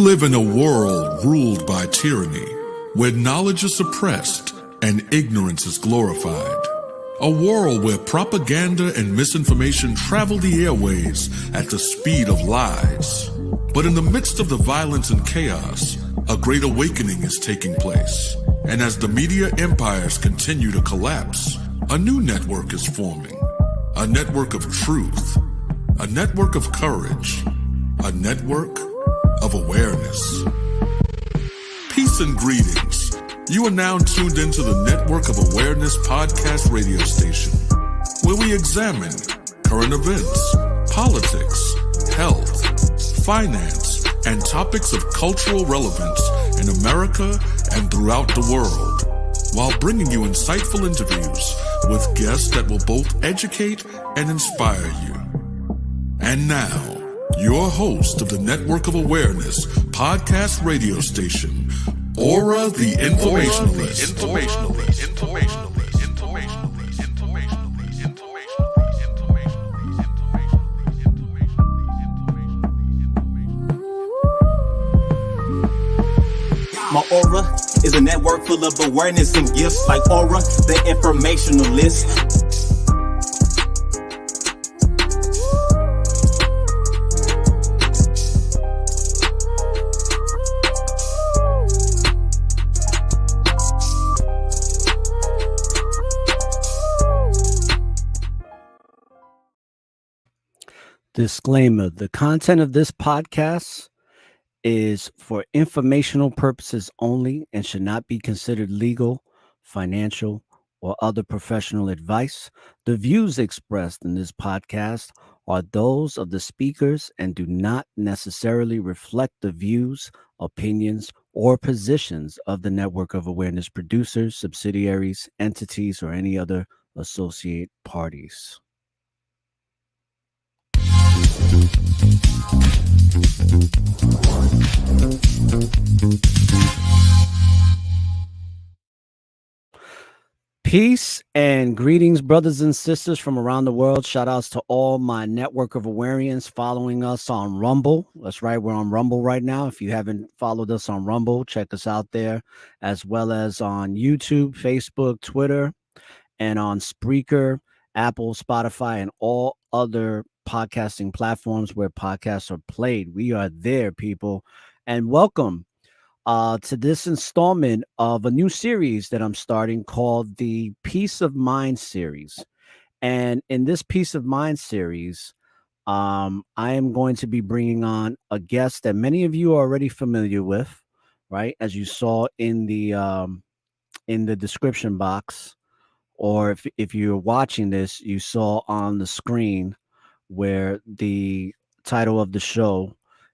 live in a world ruled by tyranny, where knowledge is suppressed and ignorance is glorified. A world where propaganda and misinformation travel the airways at the speed of lies. But in the midst of the violence and chaos, a great awakening is taking place. And as the media empires continue to collapse, a new network is forming. A network of truth. A network of courage. A network of awareness. Peace and greetings. You are now tuned into the Network of Awareness podcast radio station, where we examine current events, politics, health, finance, and topics of cultural relevance in America and throughout the world, while bringing you insightful interviews with guests that will both educate and inspire you. And now, your host of the Network of Awareness podcast radio station, ORRA the Informationalist. My aura is a network full of awareness and gifts like ORRA, the Informationalist. Disclaimer: the content of this podcast is for informational purposes only and should not be considered legal, financial, or other professional advice. The views expressed in this podcast are those of the speakers and do not necessarily reflect the views, opinions, or positions of the Network of Awareness producers, subsidiaries, entities, or any other associate parties. Peace and greetings, brothers and sisters from around the world. Shout outs to all my Network of Awareness following us on Rumble. That's right, we're on Rumble right now. If you haven't followed us on Rumble, check us out there, as well as on YouTube, Facebook, Twitter, and on Spreaker, Apple, Spotify, and all other podcasting platforms where podcasts are played. We are there, people, and welcome to this installment of a new series that I'm starting called the Peace of Mind series. And in this Peace of Mind series, I am going to be bringing on a guest that many of you are already familiar with, right? As you saw in the description box, or if you're watching this, you saw on the screen where the title of the show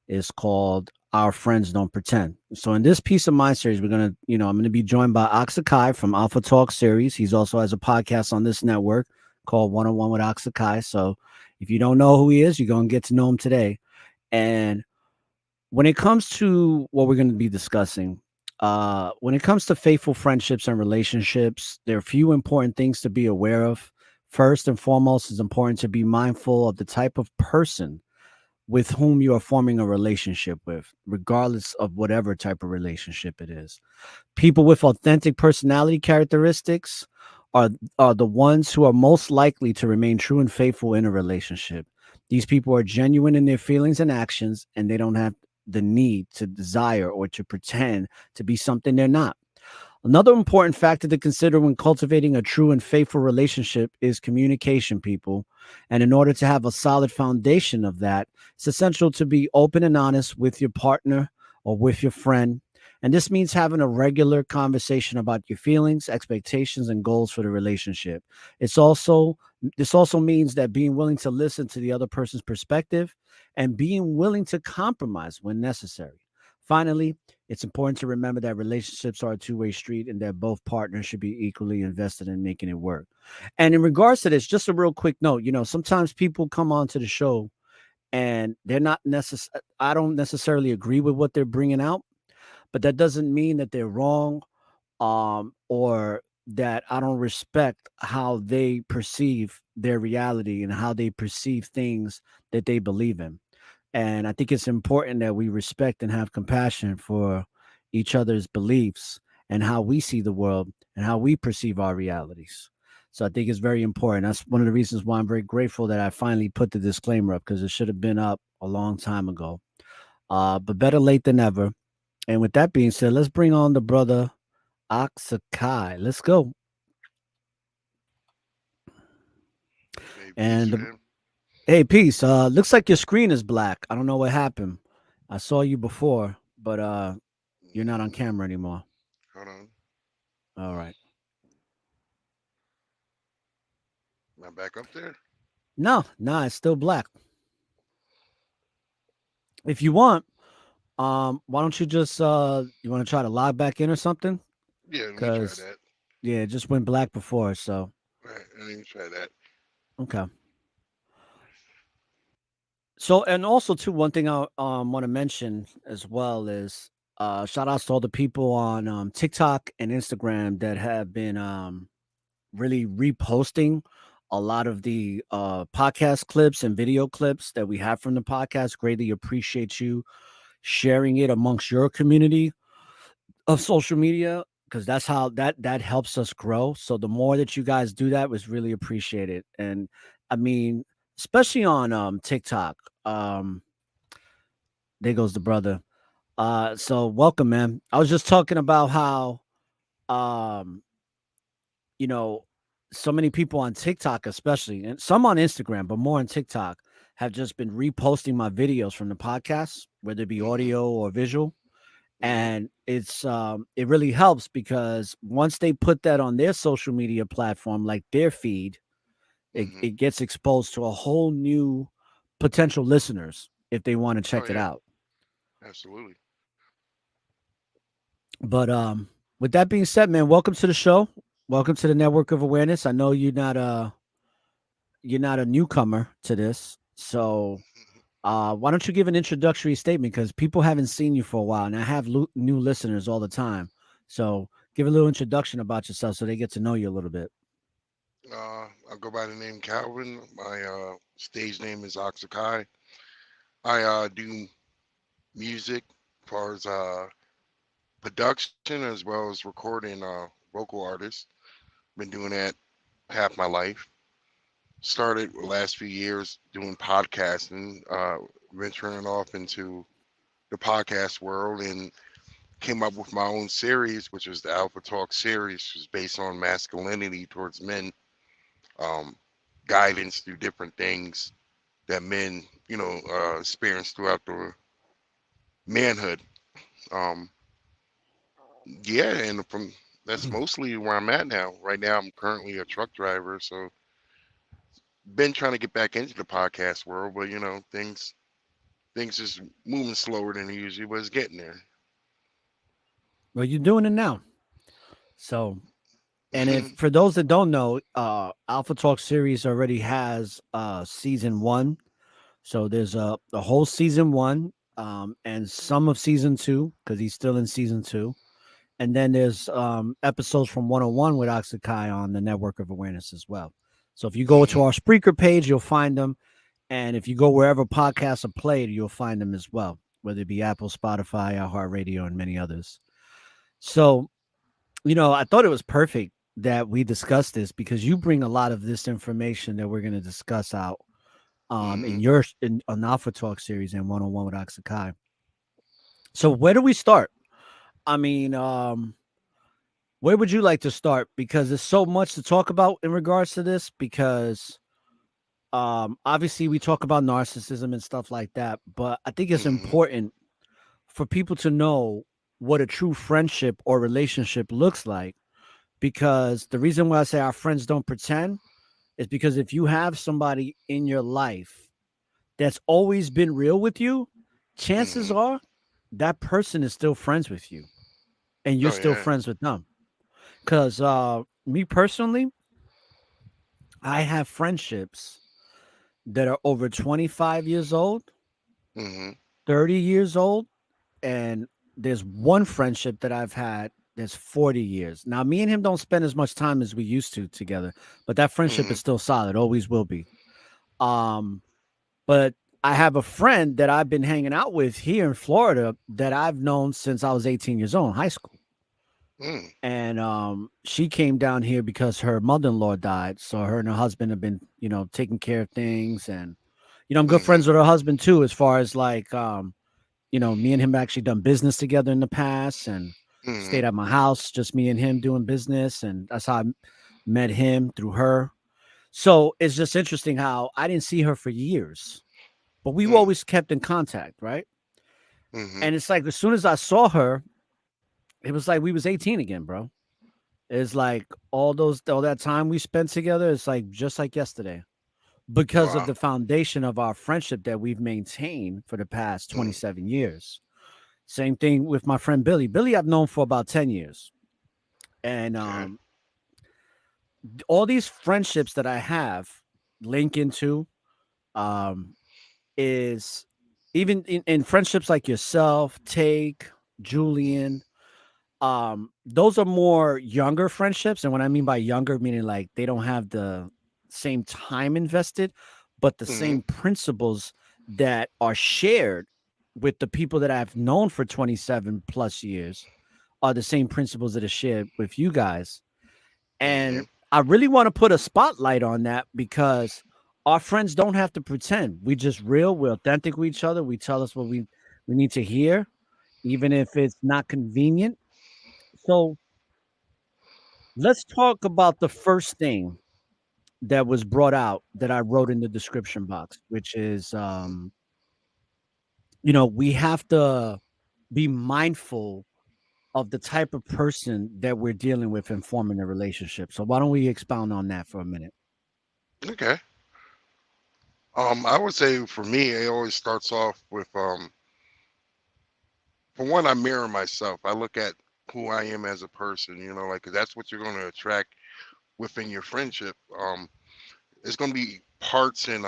is called Our Friends Don't Pretend. So in this Peace of Mind series, I'm going to be joined by Auxakai from Alpha Talk series. He's also has a podcast on this network called 101 with Auxakai. So if you don't know who he is, you're going to get to know him today. And when it comes to what we're going to be discussing, when it comes to faithful friendships and relationships, there are a few important things to be aware of. First and foremost, it's important to be mindful of the type of person with whom you are forming a relationship with, regardless of whatever type of relationship it is. People with authentic personality characteristics are the ones who are most likely to remain true and faithful in a relationship. These people are genuine in their feelings and actions, and they don't have the need to desire or to pretend to be something they're not. Another important factor to consider when cultivating a true and faithful relationship is communication, people. And in order to have a solid foundation of that, it's essential to be open and honest with your partner or with your friend. And this means having a regular conversation about your feelings, expectations, and goals for the relationship. This also means that being willing to listen to the other person's perspective and being willing to compromise when necessary. Finally, it's important to remember that relationships are a two-way street and that both partners should be equally invested in making it work. And in regards to this, just a real quick note, sometimes people come onto the show and they're not I don't necessarily agree with what they're bringing out, but that doesn't mean that they're wrong, or that I don't respect how they perceive their reality and how they perceive things that they believe in. And I think it's important that we respect and have compassion for each other's beliefs and how we see the world and how we perceive our realities. So I think it's very important. That's one of the reasons why I'm very grateful that I finally put the disclaimer up, because it should have been up a long time ago. But better late than never. And with that being said, let's bring on the brother Auxakai. Let's go. Hey, peace, And fam. hey, peace. Looks like your screen is black. I don't know what happened. I saw you before, but you're not on camera anymore. Hold on. All right. Am I back up there? No, no, it's still black. If you want, why don't you just you want to try to log back in or something? Yeah, let me try Cause that. yeah, it just went black before. So All right, let me try that. okay. So and also too, one thing I want to mention as well is shout outs to all the people on TikTok and Instagram that have been really reposting a lot of the podcast clips and video clips that we have from the podcast. Greatly appreciate you sharing it amongst your community of social media, because that's how that helps us grow. So the more that you guys do that was really appreciated. And I mean, especially on TikTok. Um, there goes the brother. So welcome, man. I was just talking about how um you know, so many people on TikTok, especially, and some on Instagram, but more on TikTok, have just been reposting my videos from the podcast, whether it be Mm-hmm. audio or visual. Mm-hmm. And it really helps because once they put that on their social media platform, like their feed, Mm-hmm. it gets exposed to a whole new potential listeners if they want to Oh check it yeah, out. absolutely. But with that being said, man, welcome to the show. Welcome to the Network of Awareness. I know you're not a newcomer to this. So why don't you give an introductory statement, because people haven't seen you for a while, and I have new listeners all the time. So give a little introduction about yourself so they get to know you a little bit. I go by the name Calvin. My stage name is Auxakai. I do music as far as production as well as recording vocal artists. Been doing that half my life. Started the last few years doing podcasting, venturing off into the podcast world, and came up with my own series, which was the Alpha Talk series, which was based on masculinity towards men, um, guidance through different things that men, experience throughout the manhood. Um, yeah, and from that's mostly where I'm at now. Right now, I'm currently a truck driver, so been trying to get back into the podcast world, but things just moving slower than usually, but it's getting there. Well, you're doing it now. So, and if for those that don't know, Alpha Talk series already has season one. So there's a whole season one, and some of season two, because he's still in season two. And then there's episodes from 101 with Auxakai on the Network of Awareness as well. So if you go to Hmm. our Spreaker page, you'll find them. And if you go wherever podcasts are played, you'll find them as well, whether it be Apple, Spotify, iHeartRadio, and many others. So, I thought it was perfect that we discussed this, because you bring a lot of this information that we're going to discuss out in Hmm. your in an Alpha Talk series and 101 with Auxakai. So where do we start? I mean, where would you like to start? Because there's so much to talk about in regards to this. Because obviously we talk about narcissism and stuff like that, but I think it's Hmm. important for people to know what a true friendship or relationship looks like. Because the reason why I say our friends don't pretend is because if you have somebody in your life that's always been real with you, chances Hmm. are that person is still friends with you and you're Oh still yeah. friends with them. Because me personally, I have friendships that are over 25 years old, Hmm. 30 years old, and there's one friendship that I've had that's 40 years. Now, me and him don't spend as much time as we used to together, but that friendship Hmm. is still solid, always will be. Um, but I have a friend that I've been hanging out with here in Florida that I've known since I was 18 years old in high school. Mm, And she came down here because her mother-in-law died. So her and her husband have been, taking care of things. And I'm good mm-hmm, friends with her husband too, as far as like me and him actually done business together in the past and mm-hmm, stayed at my house, just me and him doing business. And that's how I met him through her. So it's just interesting how I didn't see her for years, but we mm, always kept in contact, right? mm-hmm, And it's like as soon as I saw her, it was like we was 18 again, bro. It's like all that time we spent together, it's like just like yesterday. Because of wow, the foundation of our friendship that we've maintained for the past mm, 27 years. Same thing with my friend Billy. Billy I've known for about 10 years. And okay, all these friendships that I have link into um is even in friendships like yourself, Take, mm, Julian, those are more younger friendships. And what I mean by younger, meaning like they don't have the same time invested, but the mm-hmm, same principles that are shared with the people that I've known for 27 plus years are the same principles that are shared with you guys. mm-hmm, And I really want to put a spotlight on that because our friends don't have to pretend. We just real, we're authentic with each other. We tell us what we need to hear, even if it's not convenient. So let's talk about the first thing that was brought out that I wrote in the description box, which is we have to be mindful of the type of person that we're dealing with and forming a relationship. So why don't we expound on that for a minute? okay. I would say for me, it always starts off with for one, I mirror myself. I look at who I am as a person. Like 'cause that's what you're going to attract within your friendship. It's going to be parts and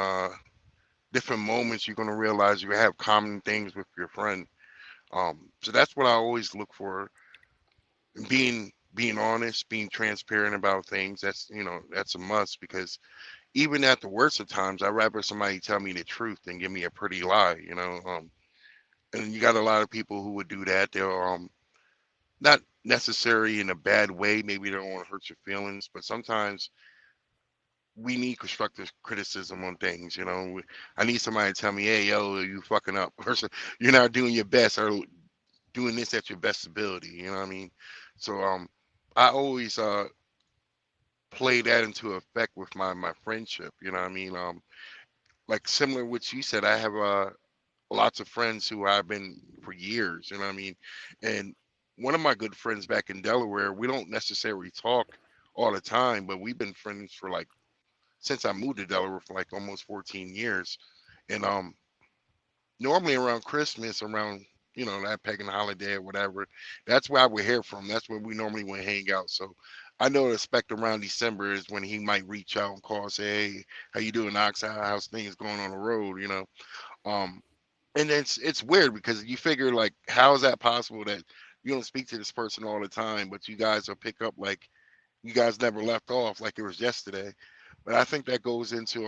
different moments you're going to realize you have common things with your friend. So that's what I always look for. Being honest, being transparent about things. That's a must because even at the worst of times, I'd rather somebody tell me the truth than give me a pretty lie. And you got a lot of people who would do that. They'll not necessarily in a bad way. Maybe they don't want to hurt your feelings, but sometimes we need constructive criticism on things. I need somebody to tell me, "Hey, yo, you fucking up," or "You're not doing your best," or "Doing this at your best ability." You know what I mean? So I always play that into effect with my friendship. You know what I mean? Like similar to what you said, I have lots of friends who I've been for years. You know what I mean? And one of my good friends back in Delaware, we don't necessarily talk all the time, but we've been friends for like since I moved to Delaware for like almost 14 years. And normally around Christmas, around that pagan holiday or whatever, that's where I would hear from. That's where we normally would hang out. So I know to expect around December is when he might reach out and call, say, "Hey, how you doing, Oxide? How's things going on the road?" Um, and it's weird because you figure like, how is that possible that you don't speak to this person all the time, but you guys will pick up like you guys never left off like it was yesterday. But I think that goes into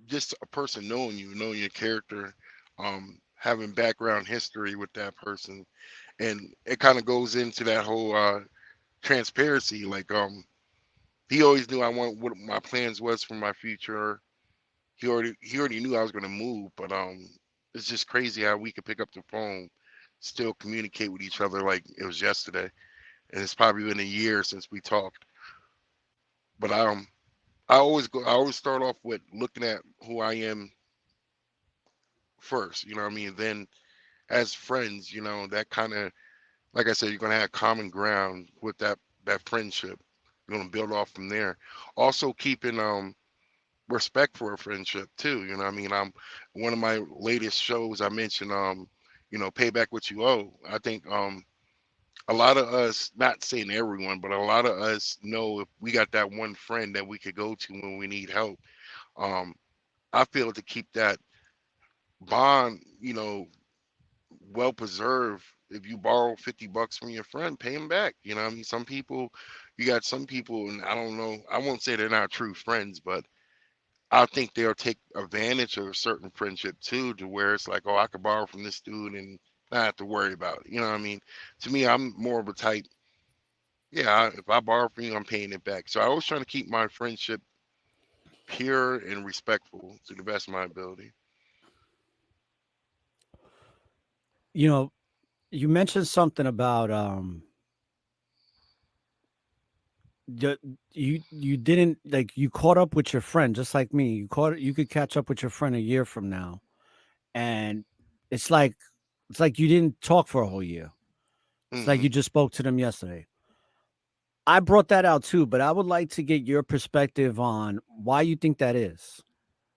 just a person knowing you, knowing your character, having background history with that person, and it kind of goes into that whole transparency. Like he always knew I want what my plans was for my future. He already knew I was gonna move, but it's just crazy how we could pick up the phone, still communicate with each other like it was yesterday, and it's probably been a year since we talked. But I always start off with looking at who I am first. You know what I mean? Then as friends, that kind of, like I said, you're gonna have common ground with that friendship. You're gonna build off from there. Also keeping respect for a friendship too. You know what I mean? One of my latest shows I mentioned pay back what you owe. I think a lot of us, not saying everyone, but a lot of us know if we got that one friend that we could go to when we need help. Um I feel to keep that bond, well preserved. If you borrow $50 from your friend, pay him back. You know what I mean? You got some people, and I don't know, I won't say they're not true friends, but I think they'll take advantage of a certain friendship too, to where it's like, oh, I could borrow from this dude and not have to worry about it. You know what I mean? To me, I'm more of a type. Yeah, if I borrow from you, I'm paying it back. So I always trying to keep my friendship pure and respectful to the best of my ability. You know, you mentioned something about the, you didn't like you caught up with your friend just like me. You could catch up with your friend a year from now, and it's like it's like you didn't talk for a whole year. It's like Hmm. you just spoke to them yesterday. I brought that out too, but I would like to get your perspective on why you think that is.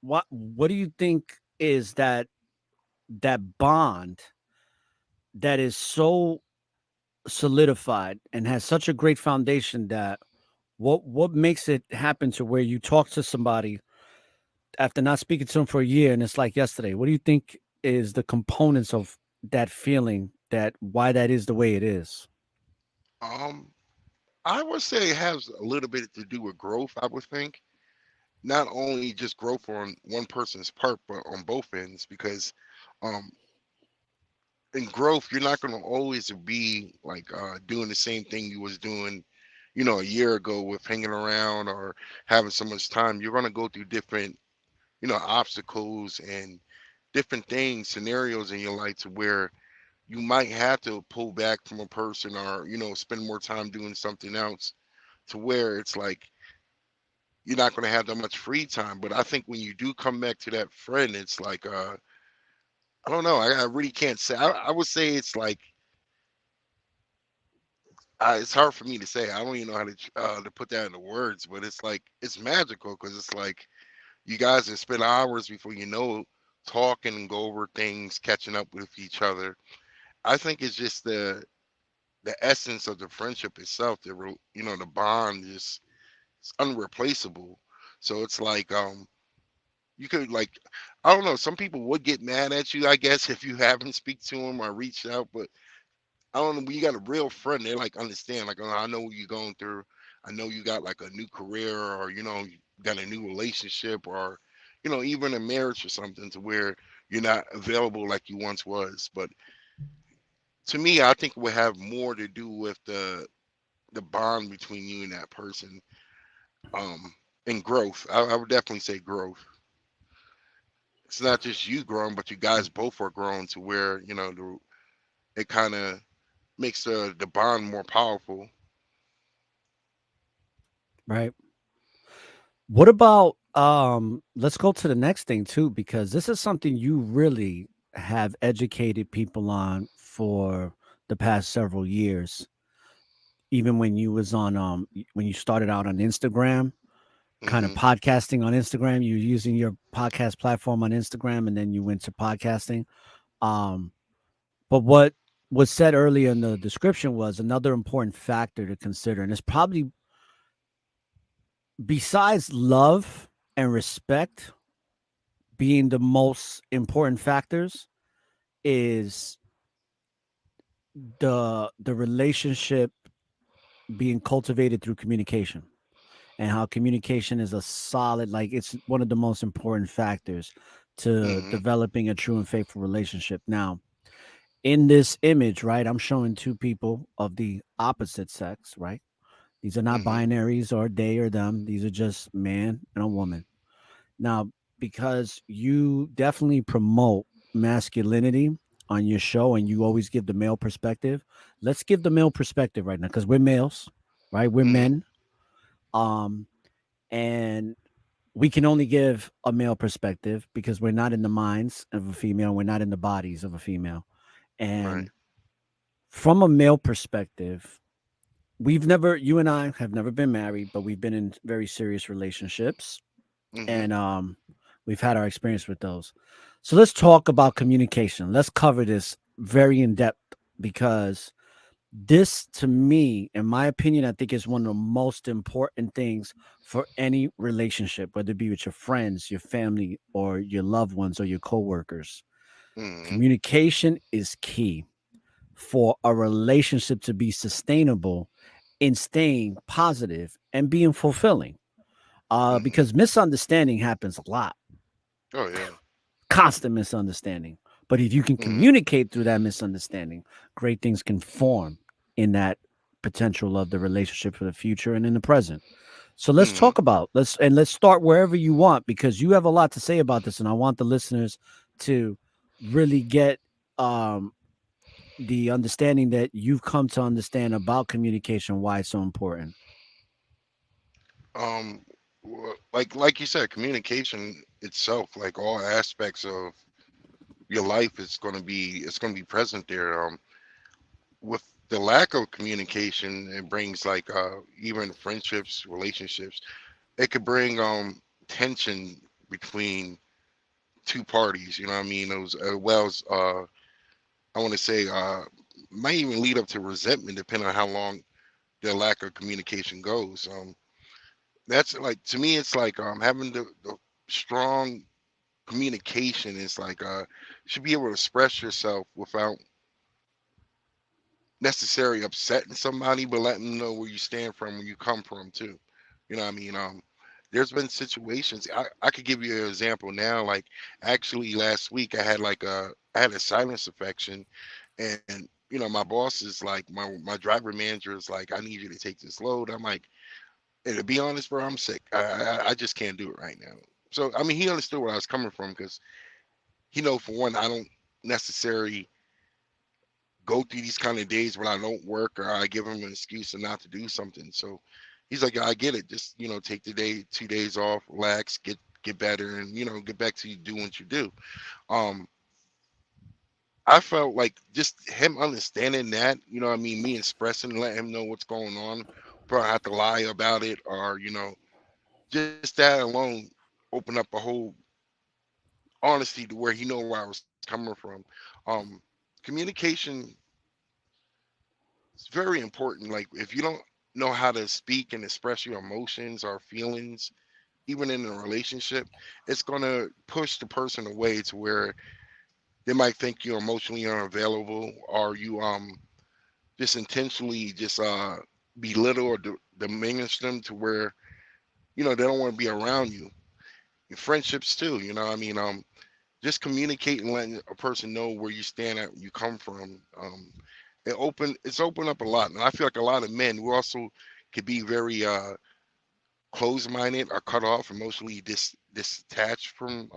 What do you think is that bond that is so solidified and has such a great foundation that what makes it happen to where you talk to somebody after not speaking to them for a year and it's like yesterday? What do you think is the components of that feeling, that why that is the way it is? Um, I would say it has a little bit to do with growth. I would think not only just growth on one person's part, but on both ends. Because um, in growth, you're not going to always be like doing the same thing you was doing, a year ago with hanging around or having so much time. You're going to go through different, obstacles and different things, scenarios in your life to where you might have to pull back from a person or spend more time doing something else to where it's like you're not going to have that much free time. But I think when you do come back to that friend, it's like I don't know. I really can't say. I would say it's like it's hard for me to say. I don't even know how to put that into words. But it's like it's magical because it's like you guys have spent hours before talking and go over things, catching up with each other. I think it's just the essence of the friendship itself. The bond is it's unreplaceable. So it's like you could like I don't know. Some people would get mad at you, I guess, if you haven't speak to them or reached out. But I don't know. When you got a real friend, they like understand. Like, oh, I know what you're going through. I know you got like a new career, or you got a new relationship, or even a marriage or something, to where you're not available like you once was. But to me, I think it would have more to do with the bond between you and that person, um, and growth. I would definitely say growth. It's not just you growing, but you guys both are growing to where it kind of makes the bond more powerful. Right. What about let's go to the next thing too, because this is something you really have educated people on for the past several years. Even when you was on when you started out on Instagram, kind of Hmm. podcasting on Instagram, you using your podcast platform on Instagram and then you went to podcasting. Um but what was said earlier in the description was another important factor to consider, and it's probably besides love and respect being the most important factors is the relationship being cultivated through communication, and how communication is a solid, like it's one of the most important factors to Hmm. developing a true and faithful relationship. Now, in this image, right, I'm showing two people of the opposite sex, right? These are not Hmm. binaries or they or them. These are just man and a woman. Now, because you definitely promote masculinity on your show and you always give the male perspective, let's give the male perspective right now because we're males, right? We're Hmm. men. Um, and we can only give a male perspective because we're not in the minds of a female, we're not in the bodies of a female. Right. And from a male perspective, you and I have never been married, but we've been in very serious relationships, Hmm. and we've had our experience with those. So let's talk about communication. Let's cover this very in depth because this, to me, in my opinion, I think is one of the most important things for any relationship, whether it be with your friends, your family, or your loved ones or your coworkers. Hmm. Communication is key for a relationship to be sustainable in staying positive and being fulfilling. Hmm. because misunderstanding happens a lot, Oh yeah. constant misunderstanding. But if you can Hmm. communicate through that misunderstanding, great things can form in that potential of the relationship for the future and in the present. So let's Hmm. talk about let's start wherever you want, because you have a lot to say about this, and I want the listeners to really get um the understanding that you've come to understand about communication, why it's so important. Um, like you said, communication itself, like all aspects of your life, it's gonna be present there. With the lack of communication, it brings like even friendships, relationships. It could bring tension between two parties. You know what I mean? Those well as I want to say might even lead up to resentment, depending on how long the lack of communication goes. That's like to me, it's like having the strong communication is like you should be able to express yourself without necessarily upsetting somebody, but letting them know where you stand from, where you come from too. You know what I mean? There's been situations. I could give you an example now. Like actually last week, I had a sinus infection, and my boss is like my driver manager is like, I need you to take this load. I'm like, hey, to be honest, bro, I'm sick. I just can't do it right now. So I mean, he understood where I was coming from because he know for one, I don't necessarily go through these kind of days when I don't work or I give him an excuse to not to do something. So he's like, I get it. Just take the day, 2 days off, relax, get better, and get back to you doing what you do. Um, I felt like just him understanding that, what I mean, me expressing, letting him know what's going on, probably have to lie about it, or just that alone opened up a whole honesty to where he know where I was coming from. Um, Communication is very important. Like if you don't know how to speak and express your emotions or feelings, even in a relationship, it's gonna push the person away to where they might think you're emotionally unavailable, or you just intentionally just belittle or diminish them to where they don't want to be around you. Your friendships too, I mean, just communicate and letting a person know where you stand at, where you come from. It's opened up a lot, and I feel like a lot of men who also could be very closed-minded or cut off, emotionally detached from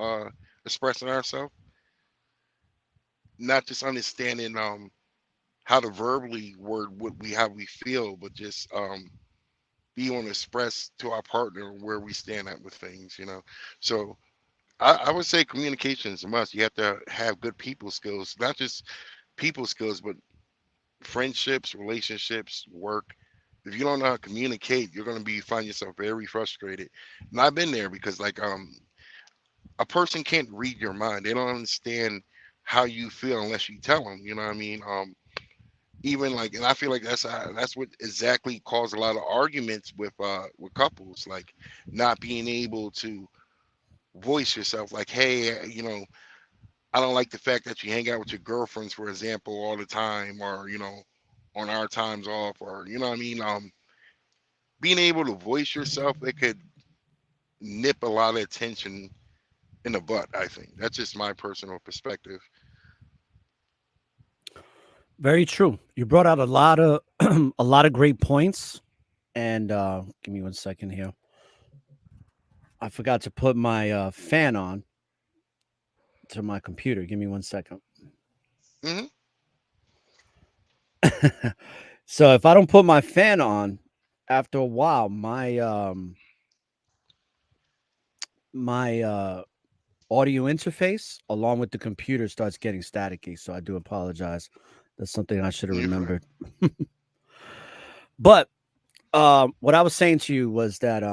expressing ourselves, not just understanding how to verbally word what we how we feel, but just be able to express to our partner where we stand at with things. So I would say communication is a must. You have to have good people skills, not just people skills, but friendships, relationships, work. If you don't know how to communicate, you're gonna be find yourself very frustrated. And I've been there because like a person can't read your mind. They don't understand how you feel unless you tell them. You know what I mean? Even like, and I feel like that's what exactly caused a lot of arguments with couples, like not being able to voice yourself. Like, hey, I don't like the fact that you hang out with your girlfriends, for example, all the time, or on our times off, or you know what I mean. Being able to voice yourself, it could nip a lot of attention in the butt. I think that's just my personal perspective. Very true. You brought out a lot of a lot of great points. And give me one second here. I forgot to put my fan on to my computer. Give me one second. Hmm. So if I don't put my fan on, after a while, my audio interface along with the computer starts getting staticky. So I do apologize. That's something I should have You're fine. remembered. But what I was saying to you was that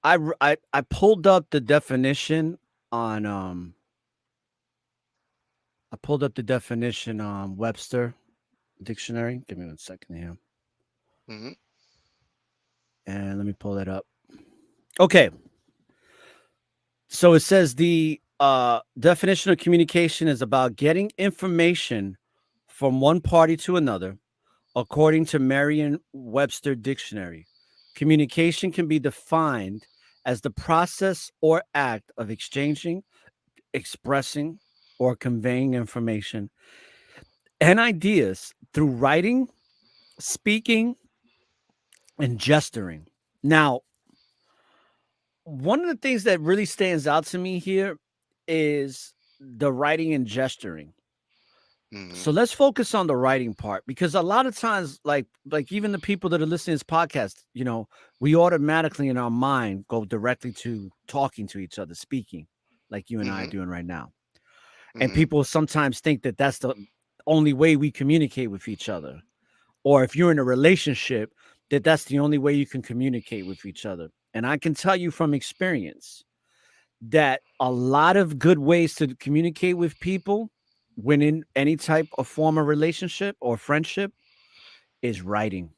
I pulled up the definition on I pulled up the definition on Webster dictionary. Give me one second here. Hmm. And let me pull that up. Okay. So it says the definition of communication is about getting information from one party to another, according to Merriam Webster Dictionary. Communication can be defined as the process or act of exchanging, expressing, or conveying information and ideas through writing, speaking, and gesturing. Now, one of the things that really stands out to me here is the writing and gesturing. So Mhm. let's focus on the writing part because a lot of times, like even the people that are listening to this podcast, we automatically in our mind go directly to talking to each other, speaking, like you and I are Mhm. doing right now. And Mhm. people sometimes think that that's the only way we communicate with each other, or if you're in a relationship, that that's the only way you can communicate with each other. And I can tell you from experience that a lot of good ways to communicate with people when in any type of form of relationship or friendship is writing,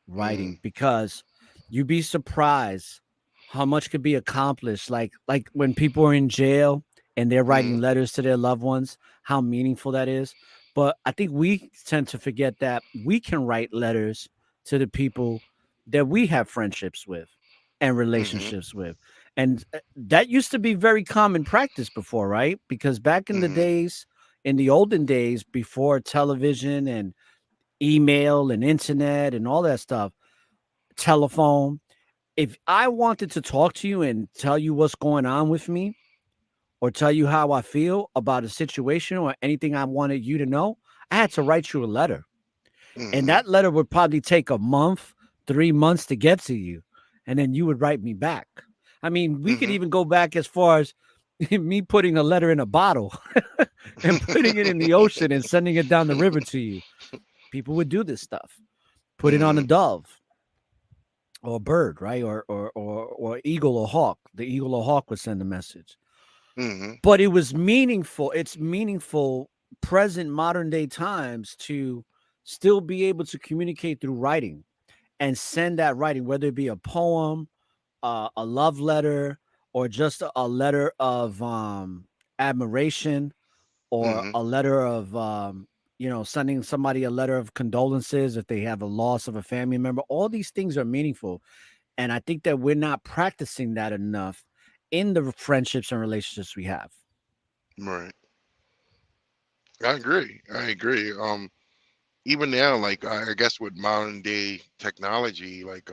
Mhm. because you'd be surprised how much could be accomplished, like when people are in jail and they're writing Mhm. letters to their loved ones, how meaningful that is. But I think we tend to forget that we can write letters to the people that we have friendships with and Mhm. relationships with. And that used to be very common practice before, right? Because back in the Mhm. days, in the olden days, before television and email and internet and all that stuff, telephone. If I wanted to talk to you and tell you what's going on with me or tell you how I feel about a situation or anything I wanted you to know, I had to write you a letter. And Mhm. that letter would probably take a month, 3 months to get to you. And then you would write me back. I mean, we could Mhm. even go back as far as me putting a letter in a bottle and putting it in the ocean and sending it down the river to you. People would do this stuff. Put it on a Mhm. dove or a bird, right? Or eagle or hawk. The eagle or hawk would send a message. Mhm. But it was meaningful. It's meaningful present modern day times to still be able to communicate through writing and send that writing, whether it be a poem, a love letter, or just a letter of admiration, or Mhm. a letter of sending somebody a letter of condolences if they have a loss of a family member. All these things are meaningful. And I think that we're not practicing that enough in the friendships and relationships we have. Right. I agree. I agree. Even now, like I guess with modern day technology, like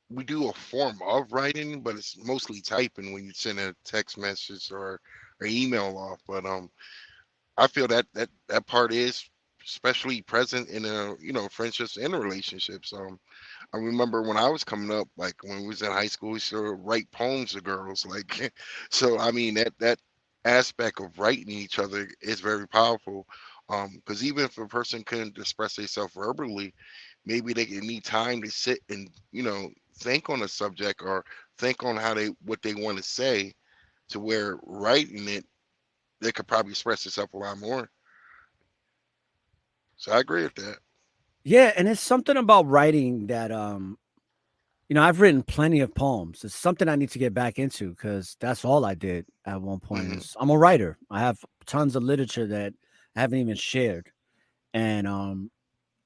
we do a form of writing, but it's mostly typing when you send a text message or email off. But I feel that that part is especially present in friendships and relationships. I remember when I was coming up, like when we was in high school, we used to write poems to girls. Like, so I mean that aspect of writing each other is very powerful. Because even if a person couldn't express themselves verbally, maybe they can need time to sit and think on a subject or think on how they what they want to say, to where writing it they could probably express itself a lot more. So I agree with that. Yeah, and it's something about writing that I've written plenty of poems. It's something I need to get back into because that's all I did at one point. Hmm. Is I'm a writer. I have tons of literature that I haven't even shared. And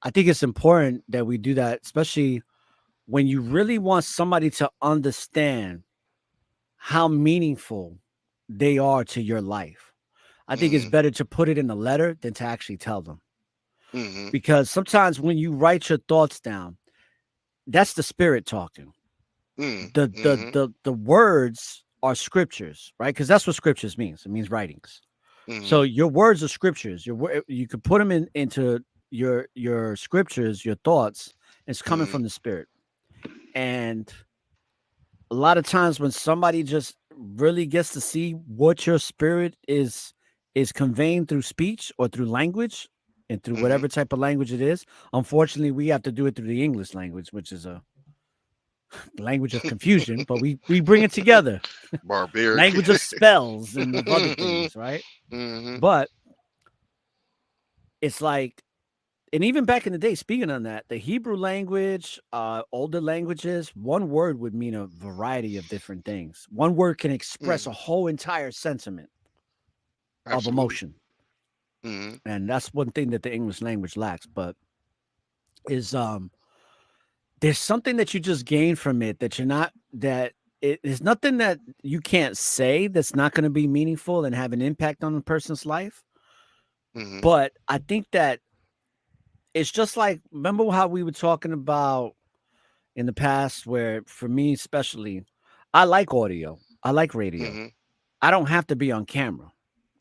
I think it's important that we do that, especially when you really want somebody to understand how meaningful they are to your life. I think it's Hmm. better to put it in a letter than to actually tell them. Hmm. Because sometimes when you write your thoughts down, that's the spirit talking. Hmm. Hmm. The words are scriptures, right? Because that's what scriptures means. It means writings. So Hmm. your words are scriptures. You could put them into your scriptures, your thoughts. It's coming Hmm. from the spirit. And a lot of times when somebody just really gets to see what your spirit is conveying through speech or through language and through Hmm. whatever type of language it is, unfortunately we have to do it through the English language, which is a language of confusion, but we bring it together. Barbaric. Language of spells and of other things, right? Hmm. But it's like, and even back in the day, speaking on that, the Hebrew language, older languages, one word would mean a variety of different things. One word can express a Hmm. whole entire sentiment of Absolutely. emotion. Hmm. And that's one thing that the English language lacks, but is there's something that you just gain from it that you're not that it is nothing that you can't say that's not going to be meaningful and have an impact on a person's life. Hmm. But I think that it's just like, remember how we were talking about in the past, where for me especially, I like audio, I like radio. Hmm. I don't have to be on camera.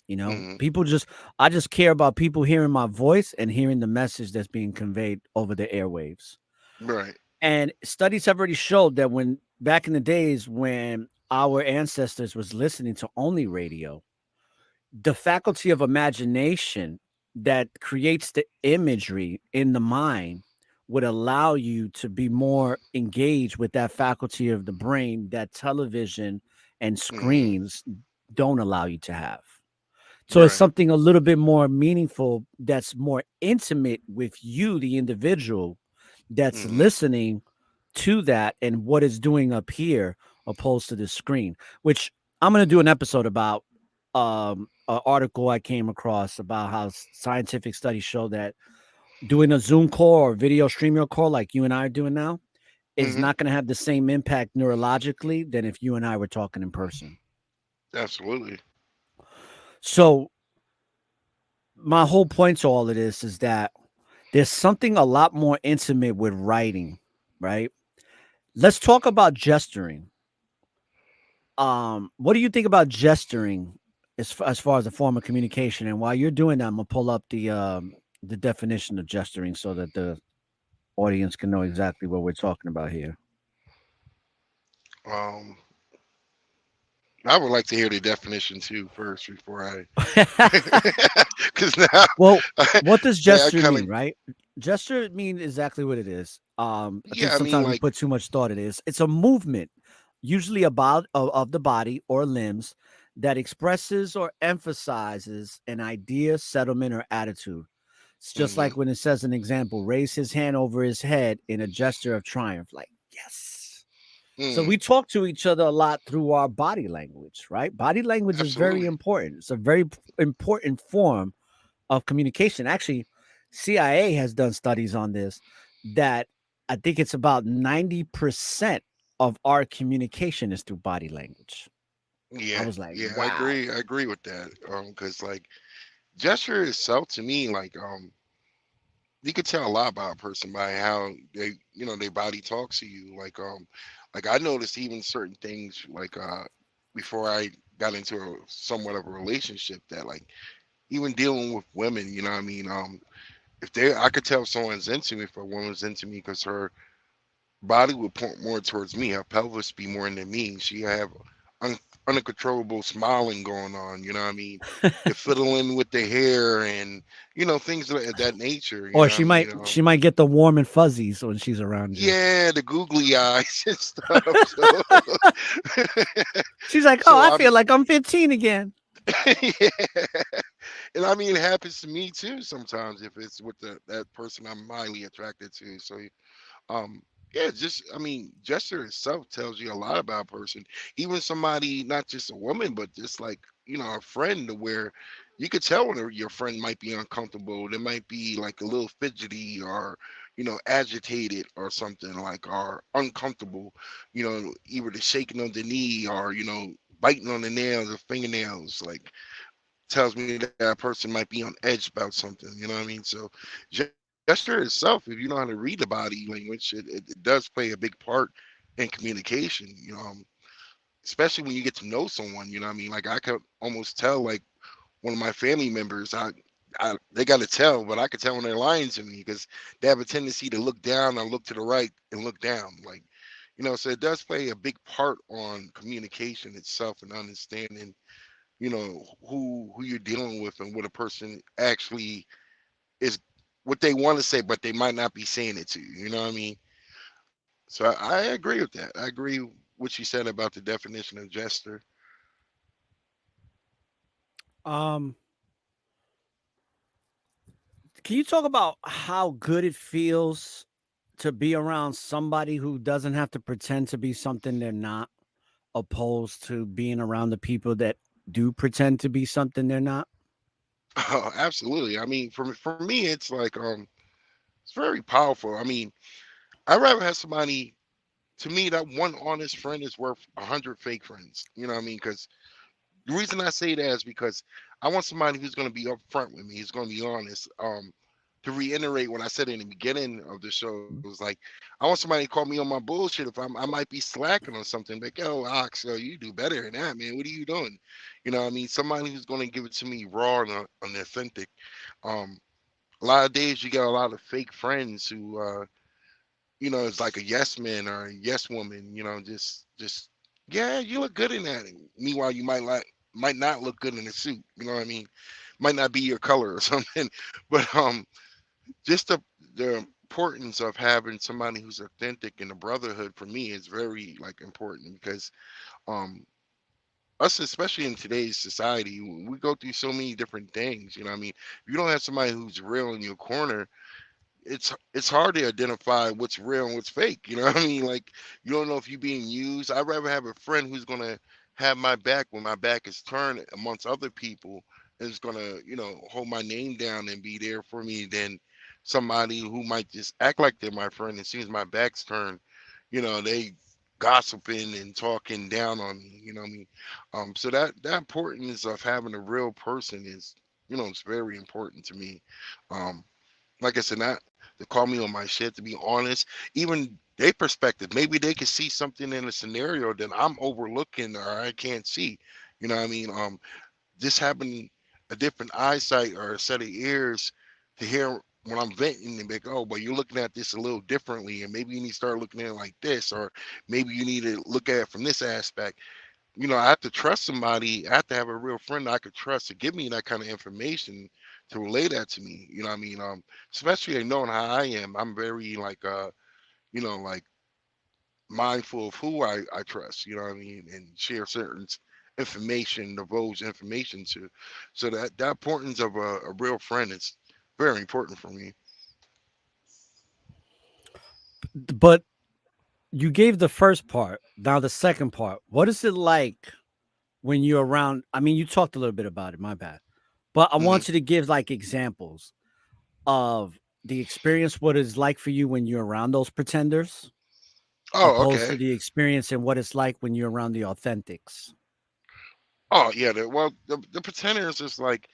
You know, Hmm. people just, I just care about people hearing my voice and hearing the message that's being conveyed over the airwaves. Right. And studies have already showed that when back in the days when our ancestors was listening to only radio, the faculty of imagination that creates the imagery in the mind would allow you to be more engaged with that faculty of the brain that television and Hmm. screens don't allow you to have. So it's Right. something a little bit more meaningful that's more intimate with you, the individual that's Hmm. listening to that and what it's doing up here opposed to the screen, which I'm going to do an episode about an article I came across about how scientific studies show that doing a Zoom call or video streaming call like you and I are doing now is Hmm. not going to have the same impact neurologically than if you and I were talking in person. Absolutely. So my whole point to all of this is that there's something a lot more intimate with writing, right? Let's talk about gesturing. What do you think about gesturing as far as a form of communication? And while you're doing that, I'm gonna pull up the definition of gesturing so that the audience can know exactly what we're talking about here. Um, I would like to hear the definition too first before I, because now, Well, I, what does yeah, I gesture kind of, mean, right? Gesture mean exactly what it is. I think yeah. I mean, sometimes we like, put too much thought in it. It's a movement, usually about of the body or limbs that expresses or emphasizes an idea, settlement, or attitude. It's just hmm, like when it says an example, raise his hand over his head in a gesture of triumph, like yes. So mm, we talk to each other a lot through our body language, right? Body language is very absolutely. important. It's a very important form of communication. Actually, CIA has done studies on this that I think it's about 90% of our communication is through body language. I Yeah, was like, yeah, I wow. agree. I agree with that. Because like gesture itself to me, like, you could tell a lot about a person by how they, their body talks to you. Like I noticed even certain things, like, before I got into somewhat of a relationship, that like even dealing with women, you know what I mean? If they, I could tell if someone's into me, if a woman's into me, because her body would point more towards me. Her pelvis be more into me. She have un- uncontrollable smiling going on. You know what I mean? The fiddling with the hair and things of that nature. You Or know what I mean? she might get the warm and fuzzies when she's around you. Yeah, the googly eyes and stuff. So, She's like, "Oh, so I I'm feel like I'm 15 again." yeah. And I mean, it happens to me too sometimes if it's with that person I'm highly attracted to. So um yeah, just I mean, gesture itself tells you a lot about a person. Even somebody, not just a woman, but just like, a friend, to where you could tell when your friend might be uncomfortable. They might be like a little fidgety, or agitated or something, like, or uncomfortable, either the shaking of the knee, or biting on the nails or fingernails, like, tells me that person might be on edge about something. You know what I mean? So gesture itself, if you know how to read the body language, it does play a big part in communication. Especially when you get to know someone. You know what I mean? Like, I could almost tell, like, one of my family members. They got to tell, but I could tell when they're lying to me, because they have a tendency to look down or look to the right and look down. Like, so it does play a big part on communication itself, and understanding who you're dealing with, and what a person actually is, what they want to say, but they might not be saying it to you. You know what I mean? So I agree with that. I agree what you said about the definition of gesture. Um, can you talk about how good it feels to be around somebody who doesn't have to pretend to be something they're not, opposed to being around the people that do pretend to be something they're not? Oh, absolutely. I mean, for me, it's like, it's very powerful. I mean, I'd rather have somebody. To me, that one honest friend is worth 100 fake friends. You know what I mean? Because the reason I say that is because I want somebody who's going to be upfront with me. Who's going to be honest. To reiterate what I said in the beginning of the show, is like I want somebody to call me on my bullshit if I might be slacking on something. Like, yo, Ox, yo, you do better than that, man. What are you doing? You know what I mean? Somebody who's going to give it to me raw and authentic. Um, a lot of days you get a lot of fake friends who it's like a yes man or a yes woman, just yeah, you look good in that. And meanwhile, you might not look good in a suit. You know what I mean? Might not be your color or something. But just the importance of having somebody who's authentic in the brotherhood for me is very like important because um us, especially in today's society, we go through so many different things. You know what I mean? If you don't have somebody who's real in your corner, it's hard to identify what's real and what's fake. You know what I mean? Like you don't know if you're being used. I'd rather have a friend who's gonna have my back when my back is turned amongst other people and is gonna, hold my name down and be there for me than somebody who might just act like they're my friend. As soon as my back's turned, they gossiping and talking down on me. You know what I mean? So that importance of having a real person is, it's very important to me. Um, like I said, not to call me on my shit, to be honest, even their perspective, maybe they could see something in a scenario that I'm overlooking or I can't see. You know what I mean? Just having a different eyesight or a set of ears to hear when I'm venting and be like, oh, but you're looking at this a little differently, and maybe you need to start looking at it like this, or maybe you need to look at it from this aspect. I have to trust somebody. I have to have a real friend that I could trust to give me that kind of information to relay that to me. You know what I mean? Especially knowing how I am. I'm very like like mindful of who I trust, you know what I mean, and share certain information, divulge information to. So that importance of a real friend is very important for me. But you gave the first part. Now the second part. What is it like when you're around? I mean, you talked a little bit about it. My bad. But I Hmm. want you to give like examples of the experience, what it's like for you when you're around those pretenders, Oh, opposed okay. to the experience and what it's like when you're around the authentics. Oh, yeah. Well, the pretenders is like,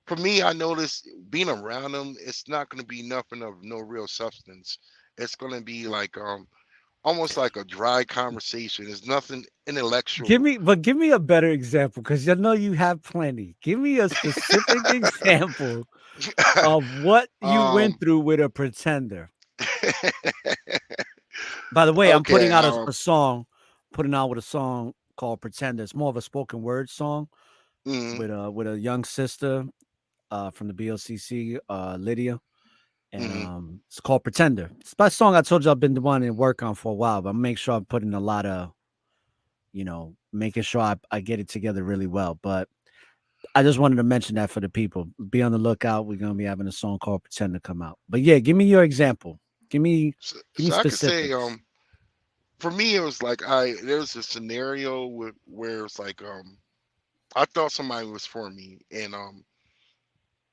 for me, I notice being around them, it's not going to be nothing of no real substance. It's going to be like almost like a dry conversation. It's nothing intellectual. Give me a better example because I know you have plenty. Give me a specific example of what you went um, through with a pretender. By the way, I'm putting okay. out a song, putting out with a song called Pretender. It's more of a spoken word song Mhm, with a young sister from the BLCC, Lydia, and mhm. it's called Pretender. It's my song I told you I've been wanting to work on for a while, but make sure I'm putting a lot of, making sure I get it together really well. But I just wanted to mention that for the people. Be on the lookout. We're gonna be having a song called Pretend to come out. But yeah, give me your example. Give me So, give me so I could say, specifics. for me, it was like there's a scenario where it's like I thought somebody was for me, and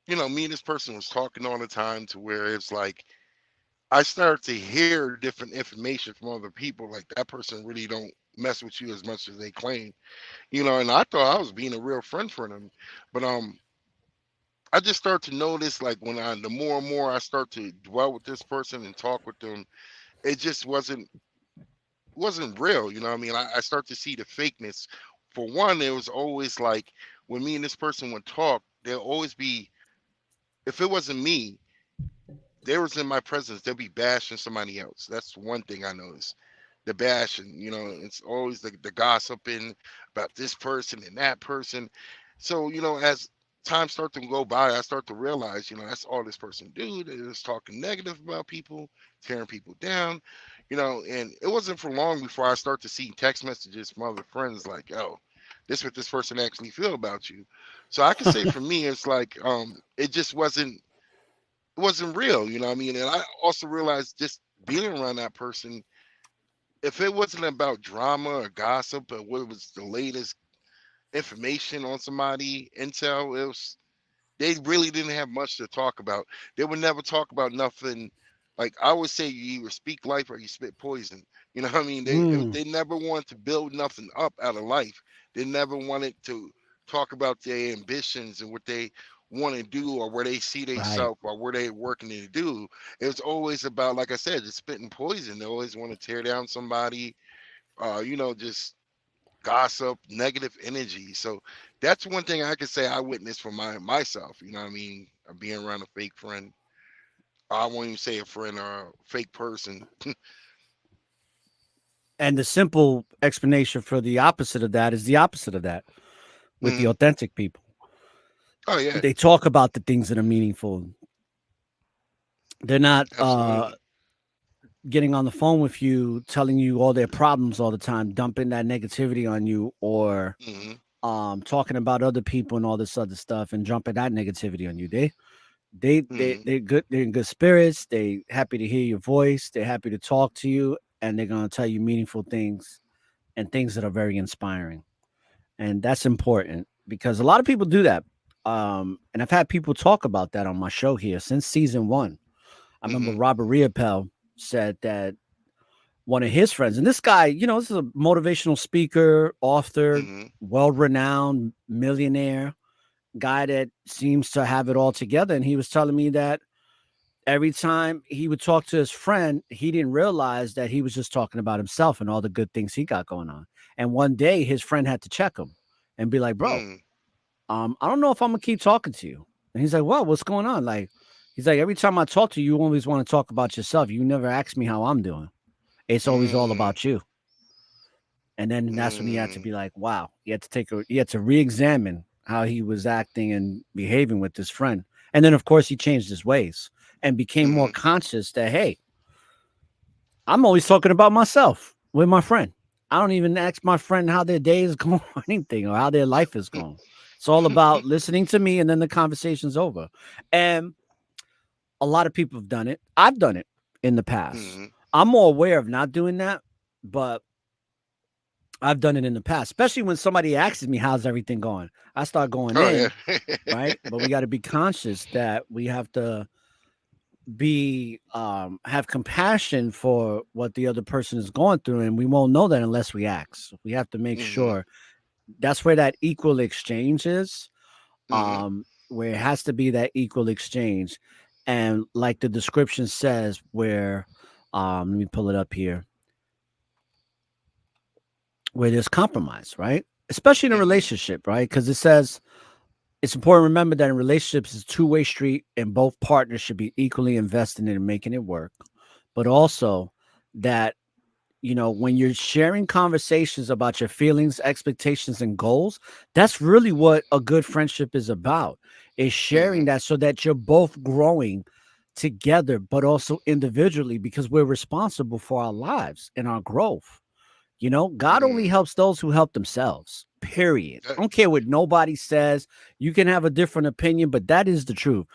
me and this person was talking all the time to where it's like I started to hear different information from other people, like that person really don't mess with you as much as they claim, and I thought I was being a real friend for them, but I just start to notice like the more and more I start to dwell with this person and talk with them, it just wasn't real. You know what I mean? I start to see the fakeness. For one, it was always like when me and this person would talk, there'll always be, if it wasn't me, they was in my presence, they'll be bashing somebody else. That's one thing I noticed. The bashing, it's always the gossiping about this person and that person. So, as time starts to go by, I start to realize, that's all this person do. They're just talking negative about people, tearing people down, and it wasn't for long before I start to see text messages from other friends like, oh, this what this person actually feel about you. So I could say for me, it's like it just wasn't real, you know what I mean? And I also realized just being around that person, if it wasn't about drama or gossip or what was the latest information on somebody, intel, they really didn't have much to talk about. They would never talk about nothing like I would say, you either speak life or you spit poison. You know what I mean? Mm, They never want to build nothing up out of life. They never wanted to talk about their ambitions and what they want to do or where they see right. themselves or where they're working to do. It's always about, like I said, just spitting poison. They always want to tear down somebody, just gossip, negative energy. So that's one thing I could say I witnessed for myself. You know what I mean? Being around a fake friend. I won't even say a friend or a fake person. And the simple explanation for the opposite of that is the opposite of that with the Hmm. authentic people. Oh yeah, They talk about the things that are meaningful. They're not absolutely. getting on the phone with you, telling you all their problems all the time, dumping that negativity on you, or Hmm. talking about other people and all this other stuff and jumping that negativity on you. They're good. They're in good spirits. They happy to hear your voice. They're happy to talk to you, and they're gonna tell you meaningful things and things that are very inspiring. And that's important because a lot of people do that. And I've had people talk about that on my show here since season one. I remember Hmm. Robert Riopel said that one of his friends, and this guy, this is a motivational speaker, author, Hmm. well renowned millionaire guy that seems to have it all together. And he was telling me that every time he would talk to his friend, he didn't realize that he was just talking about himself and all the good things he got going on. And one day his friend had to check him and be like, bro, Hmm. I don't know if I'm gonna keep talking to you. And he's like, well, what's going on? Like, he's like, every time I talk to you, you always want to talk about yourself. You never ask me how I'm doing. It's always all Hmm. about you. And then that's when he had to Hmm. be like, wow, he had to re-examine how he was acting and behaving with his friend. And then of course he changed his ways and became more Hmm. conscious that, hey, I'm always talking about myself with my friend. I don't even ask my friend how their day is going or anything or how their life is going. It's all about listening to me and then the conversation's over. And a lot of people have done it. I've done it in the past. Hmm. I'm more aware of not doing that, but I've done it in the past, especially when somebody asks me, how's everything going? I start going Oh in, yeah. right? But we got to be conscious that we have to be have compassion for what the other person is going through, and we won't know that unless we ask. We have to make Hmm. sure that's where that equal exchange is, Hmm. where it has to be that equal exchange. And like the description says, where let me pull it up here, where there's compromise, right? Especially in a Hmm. relationship, right? Because it says it's important to remember that in relationships, it's a two-way street, and both partners should be equally invested in making it work. But also that, when you're sharing conversations about your feelings, expectations, and goals, that's really what a good friendship is about, is sharing Hmm. that so that you're both growing together, but also individually, because we're responsible for our lives and our growth. God only Hmm. helps those who help themselves. Period. I don't care what nobody says. You can have a different opinion, but that is the truth.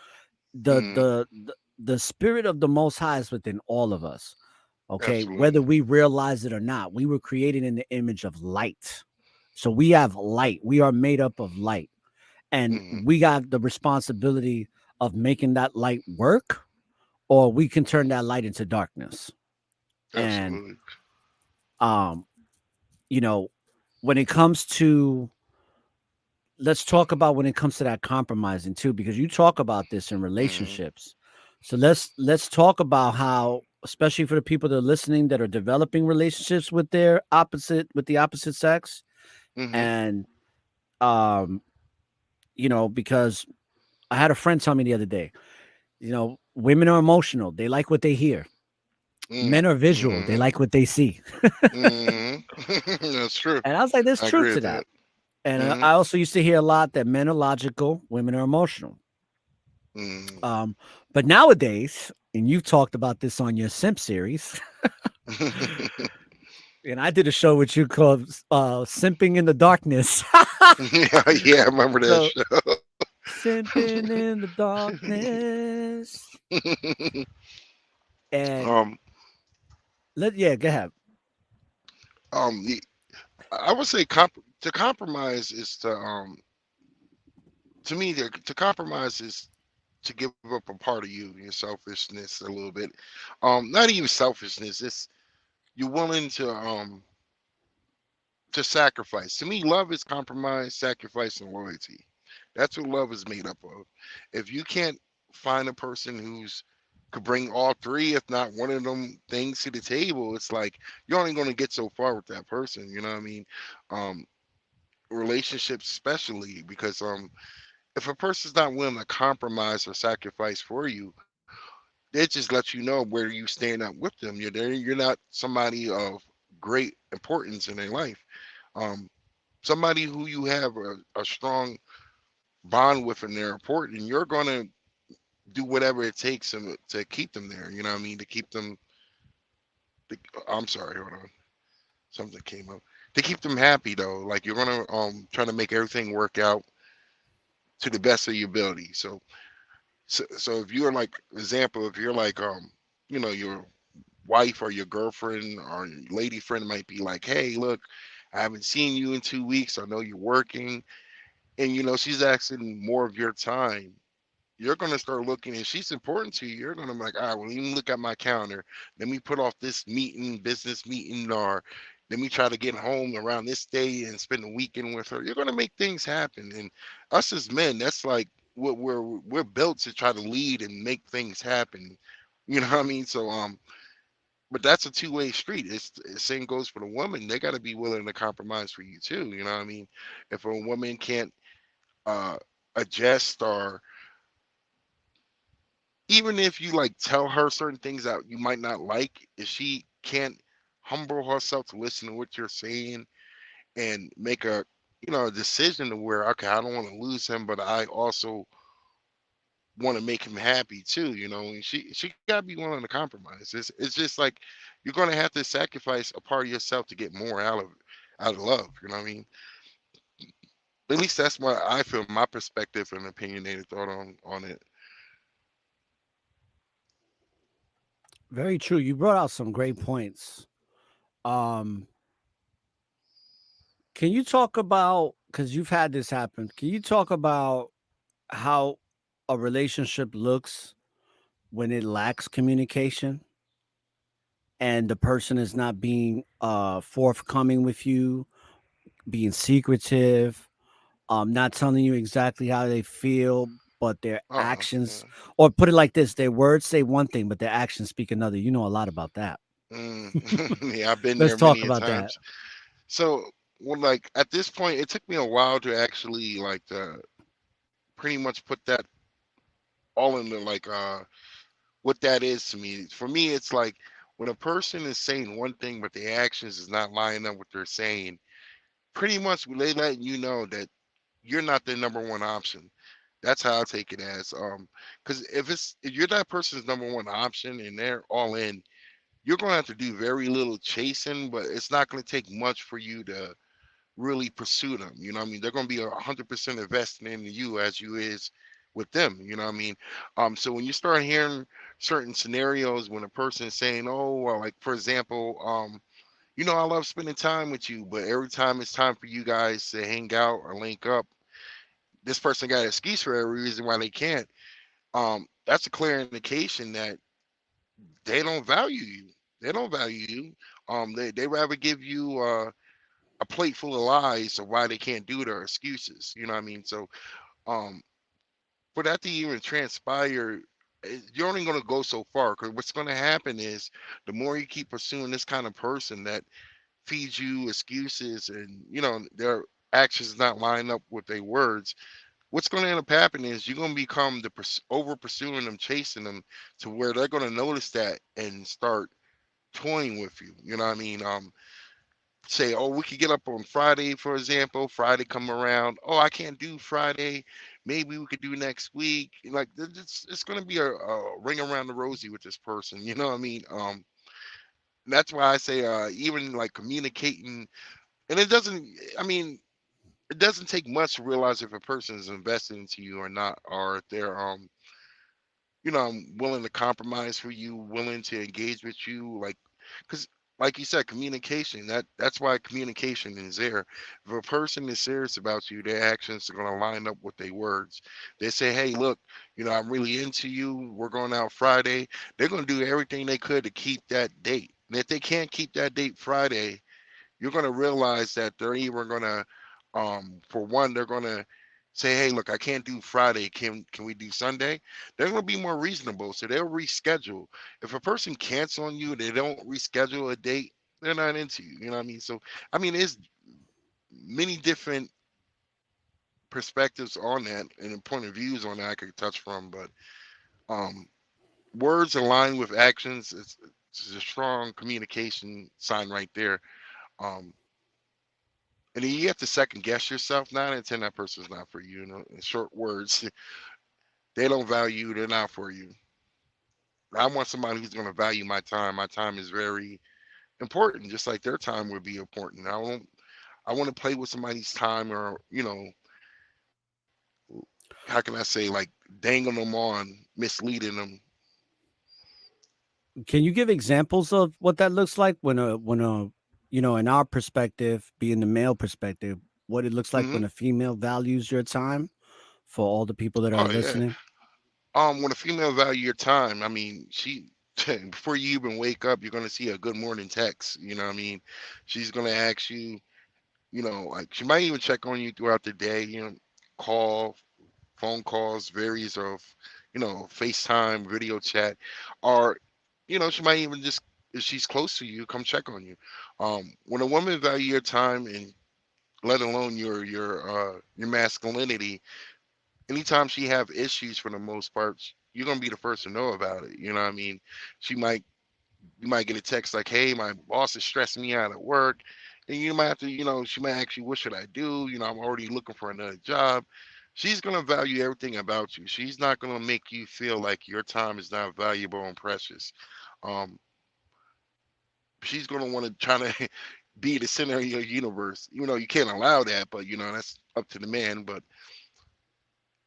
The Hmm. the the, the spirit of the most high is within all of us. Okay, whether Absolutely. we realize it or not, we were created in the image of light. So we have light. We are made up of light. And Hmm. we got the responsibility of making that light work, or we can turn that light into darkness. And Absolutely. um, you know, when it comes to let's talk about when it comes to that compromising too, because you talk about this in Hmm. relationships. So let's talk about how, especially for the people that are listening that are developing relationships with the opposite sex, Hmm. and um, because I had a friend tell me the other day, women are emotional, they like what they hear. Men are visual, they Hmm. like what they see. Hmm. That's true. And I was like, there's I truth agree to with that. that. And Hmm. I also used to hear a lot that men are logical, women are emotional. Hmm. Um, but nowadays, and you've talked about this on your Simp series, and I did a show with you called Simping in the Darkness. Yeah, yeah, I remember that So, show. Simping in the Darkness. And um, yeah, go ahead. the, I would say to compromise is to me to compromise is to give up a part of you, your selfishness a little bit. Not even selfishness. It's you're willing to sacrifice. To me, love is compromise, sacrifice, and loyalty. That's what love is made up of. If you can't find a person who's could bring all three, if not one of them things to the table, it's like you're only going to get so far with that person. You know what I mean? Um, Relationships, especially because if a person's not willing to compromise or sacrifice for you, they just let you know where you stand up with them. You're there. You're not somebody of great importance in their life. Um, Somebody who you have a strong bond with and they're important, and you're going to do whatever it takes to keep them there. You know what I mean? To keep them. To, I'm sorry, hold on. Something came up. To keep them happy though, like you're gonna try to make everything work out to the best of your ability. So if you're like example, if you're like your wife or your girlfriend or your lady friend might be like, hey, look, I haven't seen you in 2 weeks. I know you're working, and she's asking more of your time. You're gonna start looking, and she's important to you. You're gonna be like, all right, well, let me look at my calendar. Let me put off this meeting, business meeting, or let me try to get home around this day and spend the weekend with her. You're gonna make things happen. And us as men, that's like what we're built to try to lead and make things happen. You know what I mean? So but that's a two-way street. The same goes for the woman. They got to be willing to compromise for you too. You know what I mean? If a woman can't uh adjust, or even if you like tell her certain things that you might not like, if she can't humble herself to listen to what you're saying and make a decision to where, okay, I don't want to lose him, but I also want to make him happy too, and she got to be willing to compromise. It's just like you're going to have to sacrifice a part of yourself to get more out of love. You know what I mean? At least that's what I feel, my perspective and opinionated thought on it. Very true. You brought out some great points. Um, can you talk about, because you've had this happen? Can you talk about how a relationship looks when it lacks communication and the person is not being forthcoming with you, being secretive, not telling you exactly how they feel, but their Yeah. actions, or put it like this, their words say one thing, but their actions speak another. You know a lot about that. Mm. Yeah, I've been Let's there talk many a about that. times. So, well, like at this point, it took me a while to actually like pretty much put that all into like what that is to me. For me, it's like when a person is saying one thing but their actions is not lining up what they're saying. Pretty much, they letting you know that you're not the number one option. That's how I take it as. Because if you're that person's number one option and they're all in, you're going to have to do very little chasing, but it's not going to take much for you to really pursue them. You know what I mean? They're going to be 100% invested in you as you is with them. You know what I mean? So when you start hearing certain scenarios when a person is saying, "Oh, well, like for example, I love spending time with you, but every time it's time for you guys to hang out or link up, this person got an excuse for every reason why they can't." That's a clear indication that they don't value you. They don't value you. They rather give you a plate full of lies of why they can't do it or excuses. You know what I mean? So um, for that to even transpire, you're only going to go so far, because what's going to happen is the more you keep pursuing this kind of person that feeds you excuses, and their actions not line up with their words, what's going to end up happening is you're going to become over pursuing them, chasing them, to where they're going to notice that and start toying with you. You know what I mean? Say, oh, we could get up on Friday, for example. Friday come around. Oh, I can't do Friday. Maybe we could do next week. Like it's going to be a ring around the rosy with this person. You know what I mean? That's why I say even like communicating, and it doesn't. I mean, it doesn't take much to realize if a person is invested into you or not, or if they're willing to compromise for you, willing to engage with you, like, because like you said, communication. That's why communication is there. If a person is serious about you, their actions are gonna line up with their words. They say, "Hey, look, I'm really into you. We're going out Friday." They're gonna do everything they could to keep that date. And if they can't keep that date Friday, you're gonna realize that they're either gonna, for one, they're gonna say, "Hey, look, I can't do Friday. Can we do Sunday?" They're gonna be more reasonable, so they'll reschedule. If a person cancels on you, they don't reschedule a date, they're not into you. You know what I mean? So, I mean, there's many different perspectives on that and point of views on that I could touch from, but um, words align with actions. It's a strong communication sign right there. Um, and then you have to second guess yourself. 9 and 10, that person's not for you. In short words, they don't value you. They're not for you. I want somebody who's going to value my time. My time is very important, just like their time would be important. I want to play with somebody's time, or how can I say, like dangling them on, misleading them. Can you give examples of what that looks like when a in our perspective, being the male perspective, what it looks like Hmm. when a female values your time for all the people that are Oh yeah. listening? When a female value your time, I mean, she before you even wake up, you're gonna see a good morning text. You know what I mean? She's gonna ask you, like she might even check on you throughout the day. Call, phone calls, varies of, FaceTime, video chat, or, she might even just, if she's close to you, come check on you. When a woman value your time, and let alone your masculinity, anytime she have issues, for the most part, you're gonna be the first to know about it. You know what I mean? She might You might get a text like, "Hey, my boss is stressing me out at work," and you might have to, she might ask you, "What should I do? I'm already looking for another job." She's gonna value everything about you. She's not gonna make you feel like your time is not valuable and precious. Um, she's gonna want to try to be the center of your universe. You can't allow that, but that's up to the man. But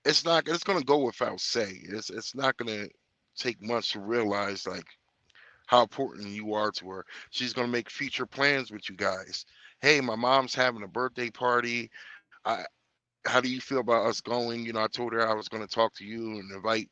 it's not. It's gonna go without say. It's not gonna take much to realize, like, how important you are to her. She's gonna make future plans with you guys. Hey, my mom's having a birthday party. I How do you feel about us going? I told her I was gonna talk to you and invite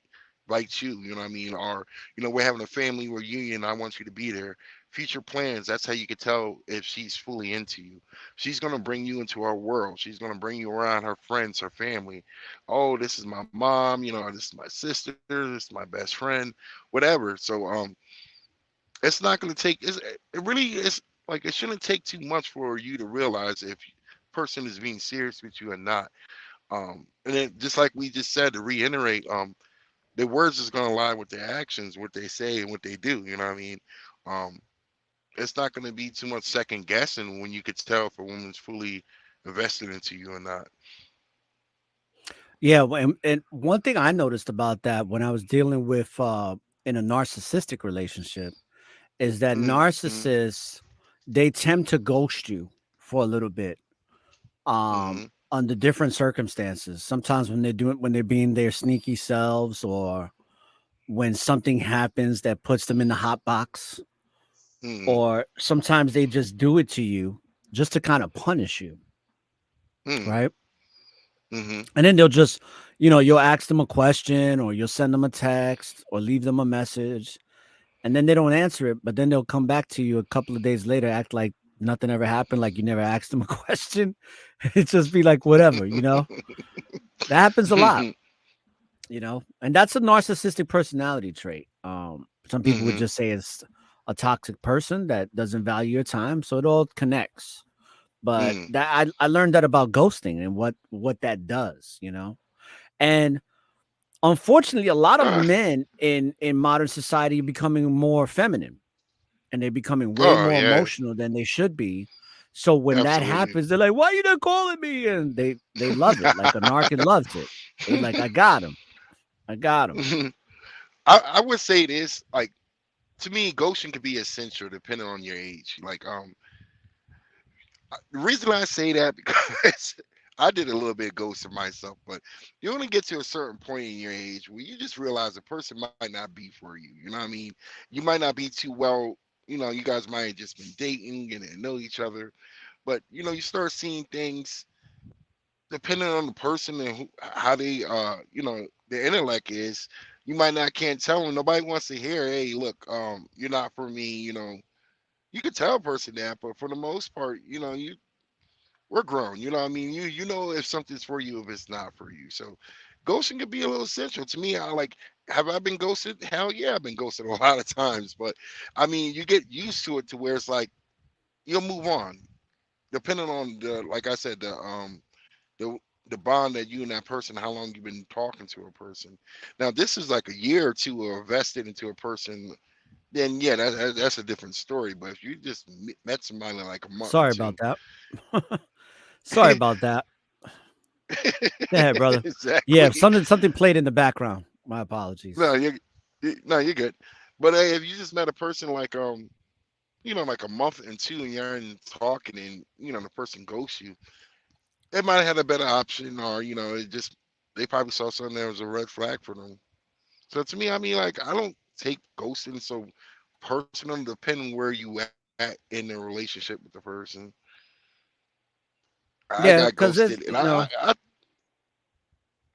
you. You know what I mean? Or we're having a family reunion. I want you to be there. Future plans. That's how you can tell if she's fully into you. She's gonna bring you into her world. She's gonna bring you around her friends, her family. Oh, this is my mom. This is my sister. This is my best friend. Whatever. So it's not going to take it really is, like, it shouldn't take too much for you to realize if person is being serious with you or not. And then, just like we just said, to reiterate, their words is going to lie with their actions, what they say and what they do. You know what I mean? um it's not going to be too much second guessing when you could tell if a woman's fully invested into you or not. Yeah, and one thing I noticed about that when I was dealing with in a narcissistic relationship is that Mm-hmm. narcissists, they tend to ghost you for a little bit Mm-hmm. under different circumstances. Sometimes when they're being their sneaky selves, or when something happens that puts them in the hot box, Mm-hmm. or sometimes they just do it to you just to kind of punish you, Mm-hmm. right? Mm-hmm. And then they'll just, you'll ask them a question, or you'll send them a text, or leave them a message, and then they don't answer it, but then they'll come back to you a couple of days later, act like nothing ever happened, like you never asked them a question. It just be like whatever. That happens a lot, and that's a narcissistic personality trait. Some people would Mm-hmm. just say it's a toxic person that doesn't value your time, so it all connects. But Mm-hmm. that I learned that about ghosting and what that does. And unfortunately, a lot of men in modern society are becoming more feminine, and they're becoming way Oh more yeah, emotional than they should be. So when that absolutely. happens, they're like, "Why you not calling me?" And they love it, like a narc loves it. They like, "I got him, I got him." I would say this, like, to me, ghosting could be essential depending on your age. Like, the reason I say that because I did a little bit of ghosting myself, but you only get to a certain point in your age where you just realize a person might not be for you. You know what I mean? You might not be too well. you guys might have just been dating and didn't know each other, but you start seeing things depending on the person and how they their intellect is. You might not can't tell them. Nobody wants to hear, hey, look, you're not for me. You could tell a person that, but for the most part, we're grown. You know what I mean? You know if something's for you, if it's not for you. So ghosting could be a little essential to me. I like, have I been ghosted? Hell yeah, I've been ghosted a lot of times. But I mean, you get used to it to where it's like you'll move on, depending on the, like I said, the the bond that you and that person, how long you've been talking to a person. Now, this is like a year or two or invested into a person, then yeah, that's a different story. But if you just met somebody in like a month or Sorry two, about that. Sorry about that. Go ahead, brother. Yeah, exactly. something played in the background. My No, apologies. no, you're good. But hey, if you just met a person like like a month and two, and you're in talking, and the person ghosts you, they might have had a better option, or it just they probably saw something that was a red flag for them. So to me, I mean, like I don't take ghosting so personal, depending where you at in the relationship with the person. I Yeah, got because ghosted, it's and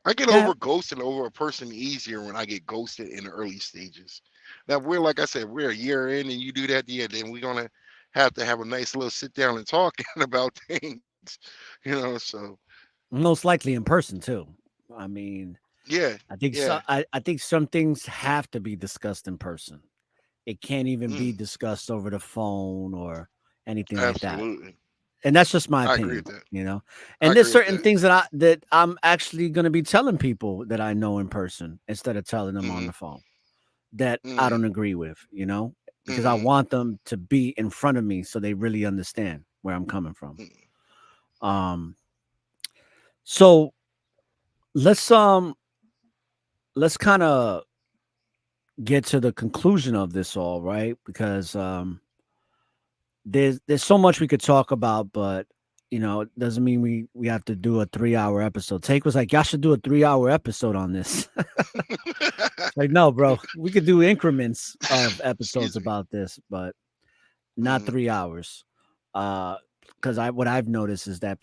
I get yeah. over ghosting over a person easier when I get ghosted in the early stages. Now we're like I said, we're a year in, and you do that, yeah, then we're gonna have to have a nice little sit down and talk about things, So Most likely in person too. I mean, yeah, I think yeah, so. I think some things have to be discussed in person. It can't even be mm, discussed over the phone or anything like that. absolutely. And that's just my I agree with opinion, that. you know. I And there's agree with certain that. things that I'm actually going to be telling people that I know in person instead of telling them on Mm-hmm. the phone that I don't Mm-hmm. agree with, because I Mm-hmm. want them to be in front of me so they really understand where I'm coming from. Um so let's um let's kind of get to the conclusion of this all, right? Because there's so much we could talk about, but it doesn't mean we have to do a 3 hour episode. Take was like, y'all should do a 3 hour episode on this. It's like, no, bro, we could do increments of episodes Excuse me. about this, but not Mm-hmm. 3 hours. Because what I've noticed is that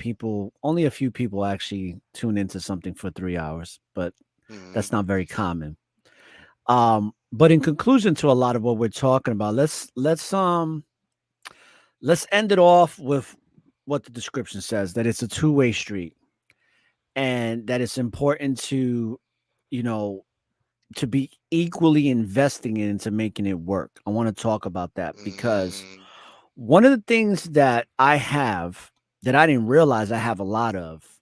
only a few people actually tune into something for 3 hours, but Mm-hmm. that's not very common. But in conclusion to a lot of what we're talking about, let's end it off with what the description says, that it's a two-way street and that it's important you know, to be equally investing into making it work. I want to talk about that because Mm-hmm. one of the things that I have that I didn't realize I have a lot of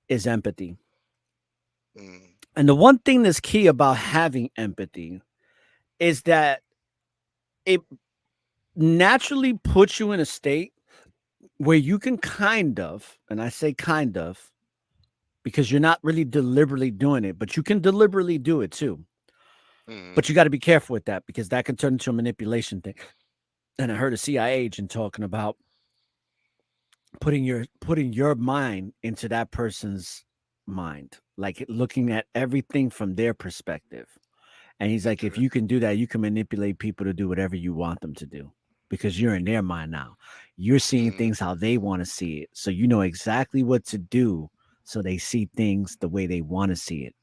is empathy. Mm-hmm. And the one thing that's key about having empathy is that it naturally puts you in a state where you can kind of, and I say kind of, because you're not really deliberately doing it, but you can deliberately do it too. Mm-hmm. But you got to be careful with that because that can turn into a manipulation thing. And I heard a CIA agent talking about putting your mind into that person's mind, like looking at everything from their perspective. And he's like, if Okay. you can do that, you can manipulate people to do whatever you want them to do because you're in their mind now. You're seeing Mm-hmm. things how they want to see it. So you know exactly what to do so they see things the way they want to see it.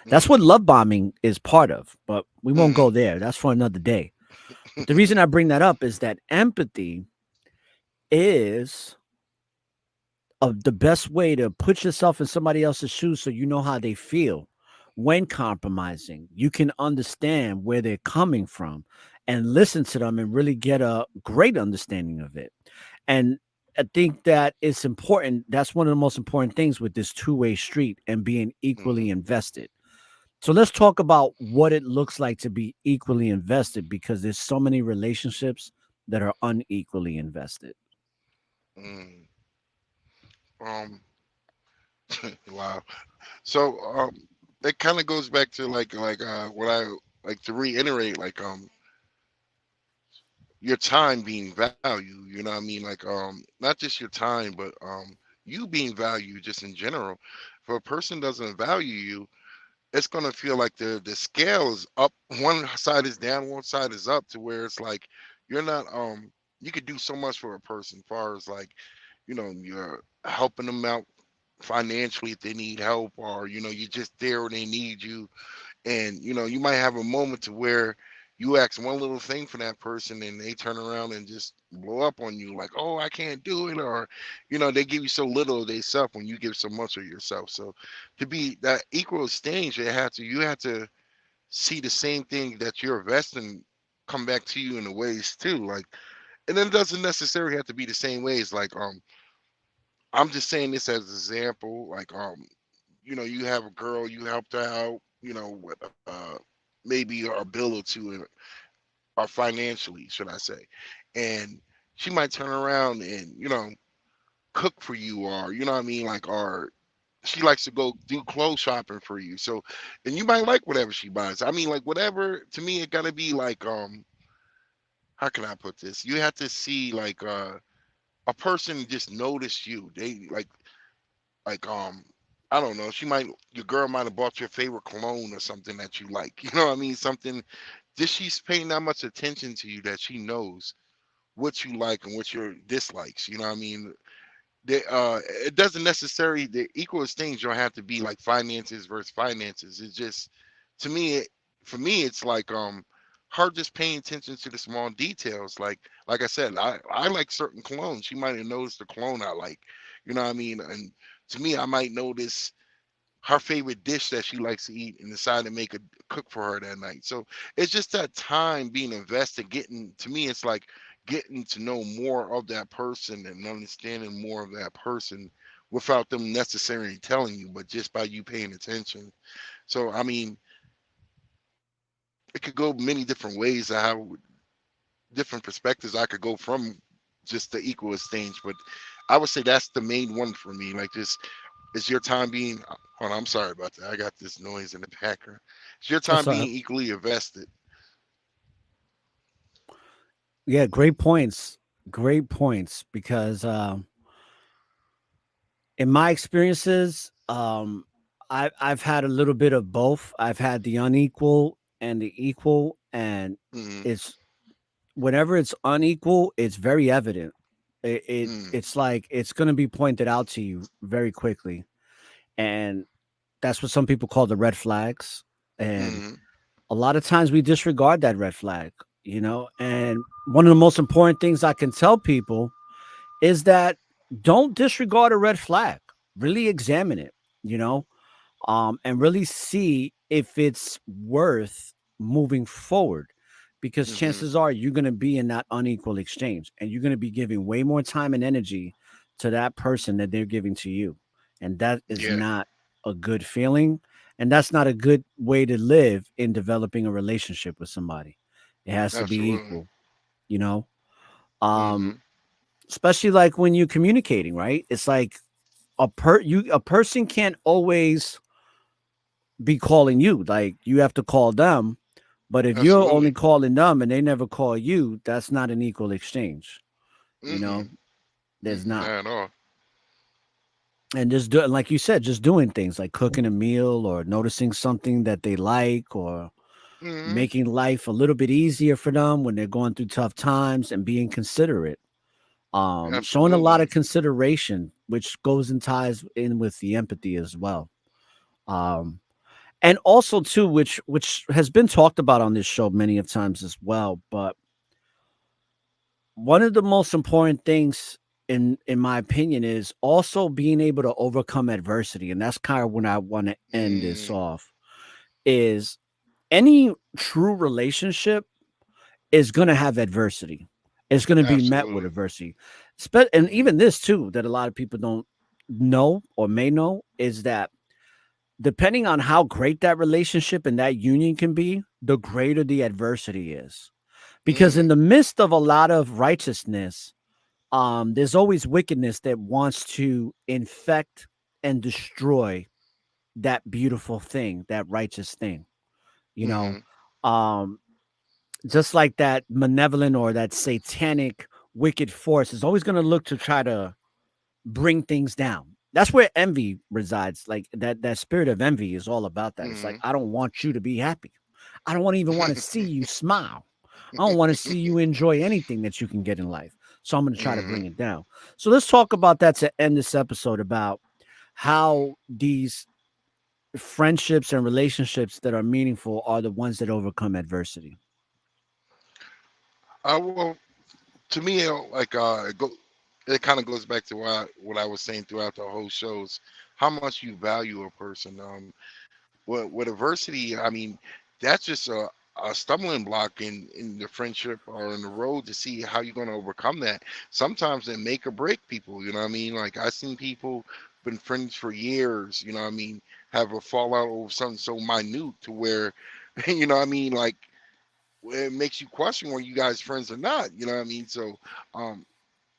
That's what Mm-hmm. love bombing is part of, but we won't Mm-hmm. go there. That's for another day. But the reason I bring that up is that empathy is of the best way to put yourself in somebody else's shoes so you know how they feel when compromising. You can understand where they're coming from and listen to them and really get a great understanding of it. And I think that it's important. That's one of the most important things with this two-way street and being equally Mm-hmm. invested. So let's talk about what it looks like to be equally invested because there's so many relationships that are unequally invested. Mm-hmm. Um. Wow. So it kind of goes back to what I like to reiterate, like your time being valued. You know what I mean? Like not just your time, but you being valued just in general. If a person doesn't value you, it's gonna feel like the scale is up. One side is down, one side is up, to where it's like you're not you could do so much for a person, far as like, you're helping them out financially if they need help, or you're just there when they need you. And you might have a moment to where you ask one little thing for that person and they turn around and just blow up on you like, oh, I can't do it, or they give you so little of they self when you give so much of yourself. So to be that equal exchange, you have to see the same thing that you're investing come back to you in the ways too, like. And then it doesn't necessarily have to be the same ways, like, I'm just saying this as an example, like, you have a girl, you helped her out, with maybe a bill or two, or financially, should I say. And she might turn around and, cook for you, or, you know what I mean? Like, or she likes to go do clothes shopping for you. So, and you might like whatever she buys. I mean, like, whatever, to me, it gotta be like, how can I put this? You have to see, like, a person just notice you. They like I don't know. Your girl might have bought your favorite cologne or something that you like. You know what I mean? Something, just she's paying that much attention to you that she knows what you like and what your dislikes. You know what I mean? It doesn't necessarily, the equal exchange don't have to be like finances versus finances. It's just, to me, for me, it's like, her just paying attention to the small details. Like I said, I like certain colognes. She might have noticed the cologne I like. You know what I mean? And to me, I might notice her favorite dish that she likes to eat and decide to make a cook for her that night. So it's just that time being invested, getting, to me, it's like getting to know more of that person and understanding more of that person without them necessarily telling you, but just by you paying attention. So I mean, it could go many different ways. I have different perspectives I could go from just the equal exchange, but I would say that's the main one for me. Like, just, is your time being, hold on, I'm sorry about that. I got this noise in the background. Is your time That's being equally invested? yeah, great points. Great points because in my experiences, I've had a little bit of both. I've had the unequal and the equal, and Mm, it's whenever it's unequal, it's very evident. mm, It's like it's going to be pointed out to you very quickly, and that's what some people call the red flags. And mm, a lot of times we disregard that red flag, And one of the most important things I can tell people is that don't disregard a red flag. Really examine it, you know, and really see if it's worth moving forward. Because mm-hmm. chances are you're going to be in that unequal exchange and you're going to be giving way more time and energy to that person that they're giving to you. And that is Yeah, not a good feeling. And that's not a good way to live in developing a relationship with somebody. It has to be absolutely. equal, you know? Um, Mm-hmm. especially like when you're communicating, right? It's like a person can't always be calling you. Like you have to call them. But if you're only Absolutely. calling them and they never call you, that's not an equal exchange. You Mm-mm. know, there's Mm-mm. not. Not at all. And just do like you said, just doing things like cooking a meal or noticing something that they like or Mm-hmm. making life a little bit easier for them when they're going through tough times and being considerate. Showing a lot Absolutely. of consideration, which goes and ties in with the empathy as well. Um, and also too, which has been talked about on this show many of times as well, but one of the most important things in my opinion is also being able to overcome adversity, and that's kind of when I want to end this Mm, off. Is any true relationship is going to have adversity. It's going to be met with absolutely. adversity. And Mm, even this too, that a lot of people don't know or may know, is that depending on how great that relationship and that union can be, the greater the adversity is. Because in mm, the midst of a lot of righteousness, there's always wickedness that wants to infect and destroy that beautiful thing, that righteous thing, you know. mm-hmm. Um, just like that malevolent or that satanic wicked force is always going to look to try to bring things down. That's where envy resides. Like that spirit of envy is all about that. It's like Hmm. I don't want you to be happy. I don't even want to see you smile. I don't want to see you enjoy anything that you can get in life. So I'm going to try to bring Hmm. it down. So let's talk about that to end this episode about how these friendships and relationships that are meaningful are the ones that overcome adversity. Well, to me, it kind of goes back to what I was saying throughout the whole shows, how much you value a person. With adversity, I mean, that's just a stumbling block in the friendship or in the road to see how you're going to overcome that. Sometimes they make or break people. You know what I mean? Like I've seen people been friends for years. You know what I mean? Have a fallout over something so minute to where, you know what I mean? Like it makes you question were you guys friends or not. You know what I mean? So um,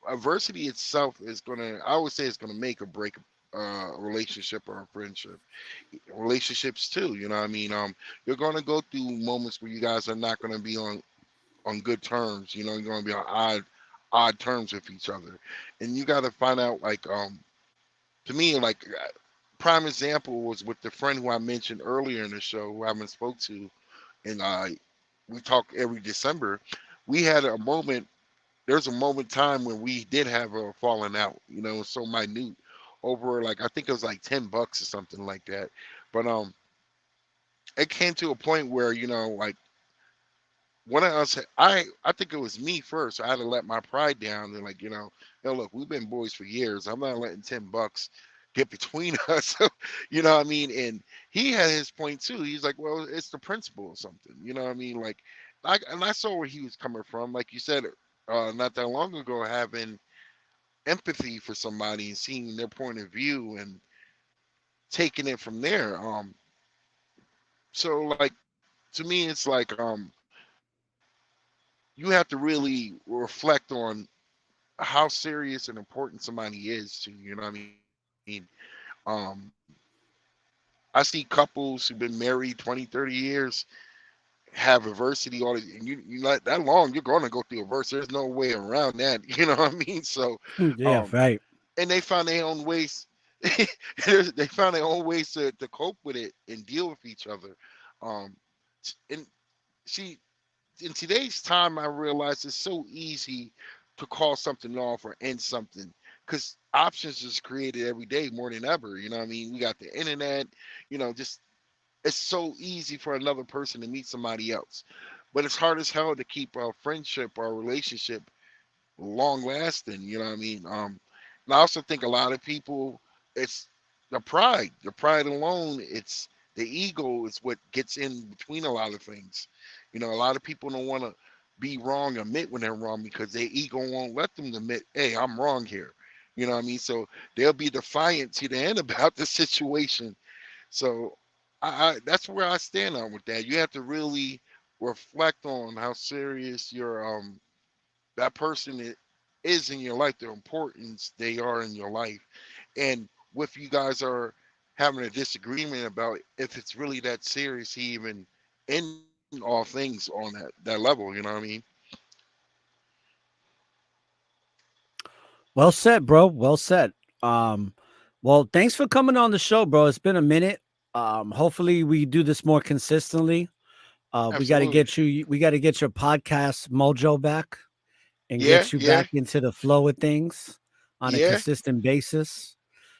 adversity itself is gonna, I would say, it's gonna make or break a relationship or a friendship. Relationships too. You know what I mean? You're gonna go through moments where you guys are not gonna be on good terms. You know, you're gonna be on odd terms with each other, and you got to find out like to me like prime example was with the friend who I mentioned earlier in the show who I haven't spoke to, and we talk every December. We had a moment. There's a moment in time when we did have a falling out. You know, so minute over like I think it was like $10 or something like that. But it came to a point where like one of us, I think it was me first. I had to let my pride down and like yo, look, we've been boys for years. I'm not letting $10 get between us. You know what I mean? And he had his point too. He's like, well, it's the principle or something. You know what I mean? Like, I saw where he was coming from. Like you said, not that long ago, having empathy for somebody and seeing their point of view and taking it from there. So like to me, it's like you have to really reflect on how serious and important somebody is to you. You know what I mean? Um, I see couples who've been married 20, 30 years have adversity all the, and you let that long, you're going to go through adversity. There's no way around that. You know what I mean? So, Yeah, um, right. and they found their own ways. They found their own ways to cope with it and deal with each other. Um, and see, in today's time, I realize it's so easy to call something off or end something because options is created every day more than ever. You know what I mean? We got the internet, just it's so easy for another person to meet somebody else. But it's hard as hell to keep a friendship or a relationship long lasting. You know what I mean? And I also think a lot of people, it's the pride alone. It's the ego is what gets in between a lot of things. A lot of people don't want to be wrong, admit when they're wrong because their ego won't let them admit, hey, I'm wrong here. You know what I mean? So they'll be defiant to the end about the situation. So I that's where I stand on with that. You have to really reflect on how serious your that person is in your life, the importance they are in your life, and if you guys are having a disagreement about if it's really that serious, he even end all things on that level. You know what I mean? Well said, bro. Well said. Um, well, thanks for coming on the show, bro. It's been a minute. Hopefully we do this more consistently. We got to Absolutely. get you. We got to get your podcast mojo back and Yeah, get you yeah, back into the flow of things on a yeah. consistent basis.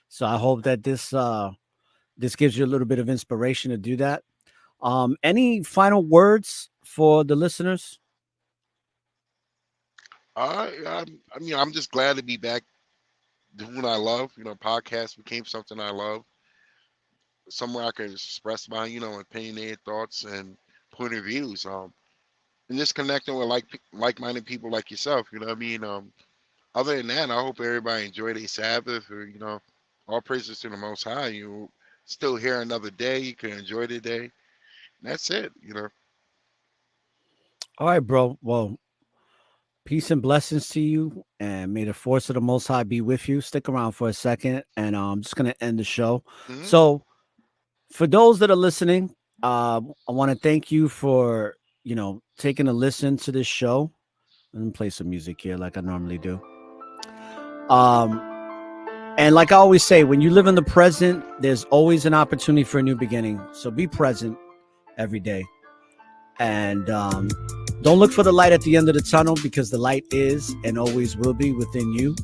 So I hope that this gives you a little bit of inspiration to do that. Any final words for the listeners? I mean, I'm just glad to be back doing what I love. Podcast became something I love, somewhere I can express my, opinionated thoughts and point of views. And just connecting with like-minded people like yourself. You know what I mean? Other than that, I hope everybody enjoyed their Sabbath. Or all praises to the Most High. You still here another day. You can enjoy the day. And that's it. All right, bro. Well, peace and blessings to you, and may the force of the Most High be with you. Stick around for a second, and I'm just gonna end the show. Hmm. So, for those that are listening, I want to thank you for taking a listen to this show. Let me play some music here, like I normally do. Um, And like I always say, when you live in the present, there's always an opportunity for a new beginning. So be present every day. And don't look for the light at the end of the tunnel, because the light is and always will be within you.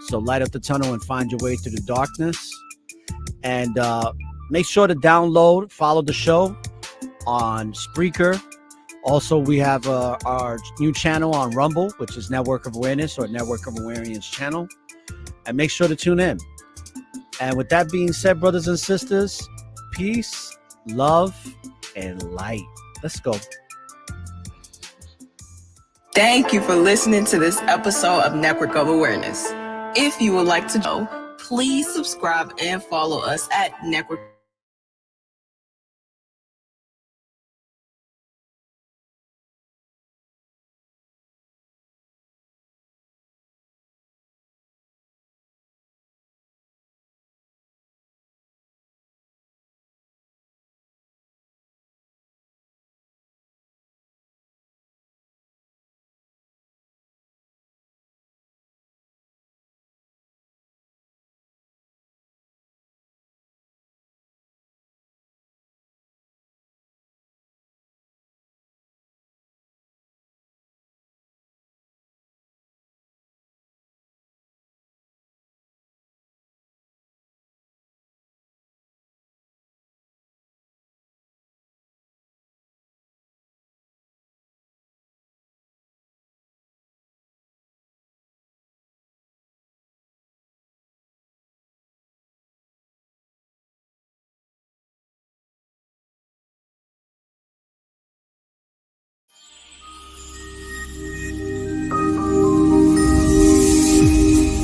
So light up the tunnel and find your way through the darkness. And make sure to download, follow the show on Spreaker. Also, we have our new channel on Rumble, which is Network of Awareness, or Network of Awareness channel. And make sure to tune in. And with that being said, brothers and sisters, peace, love, and light. Let's go. Thank you for listening to this episode of Network of Awareness. If you would like to know, please subscribe and follow us at Network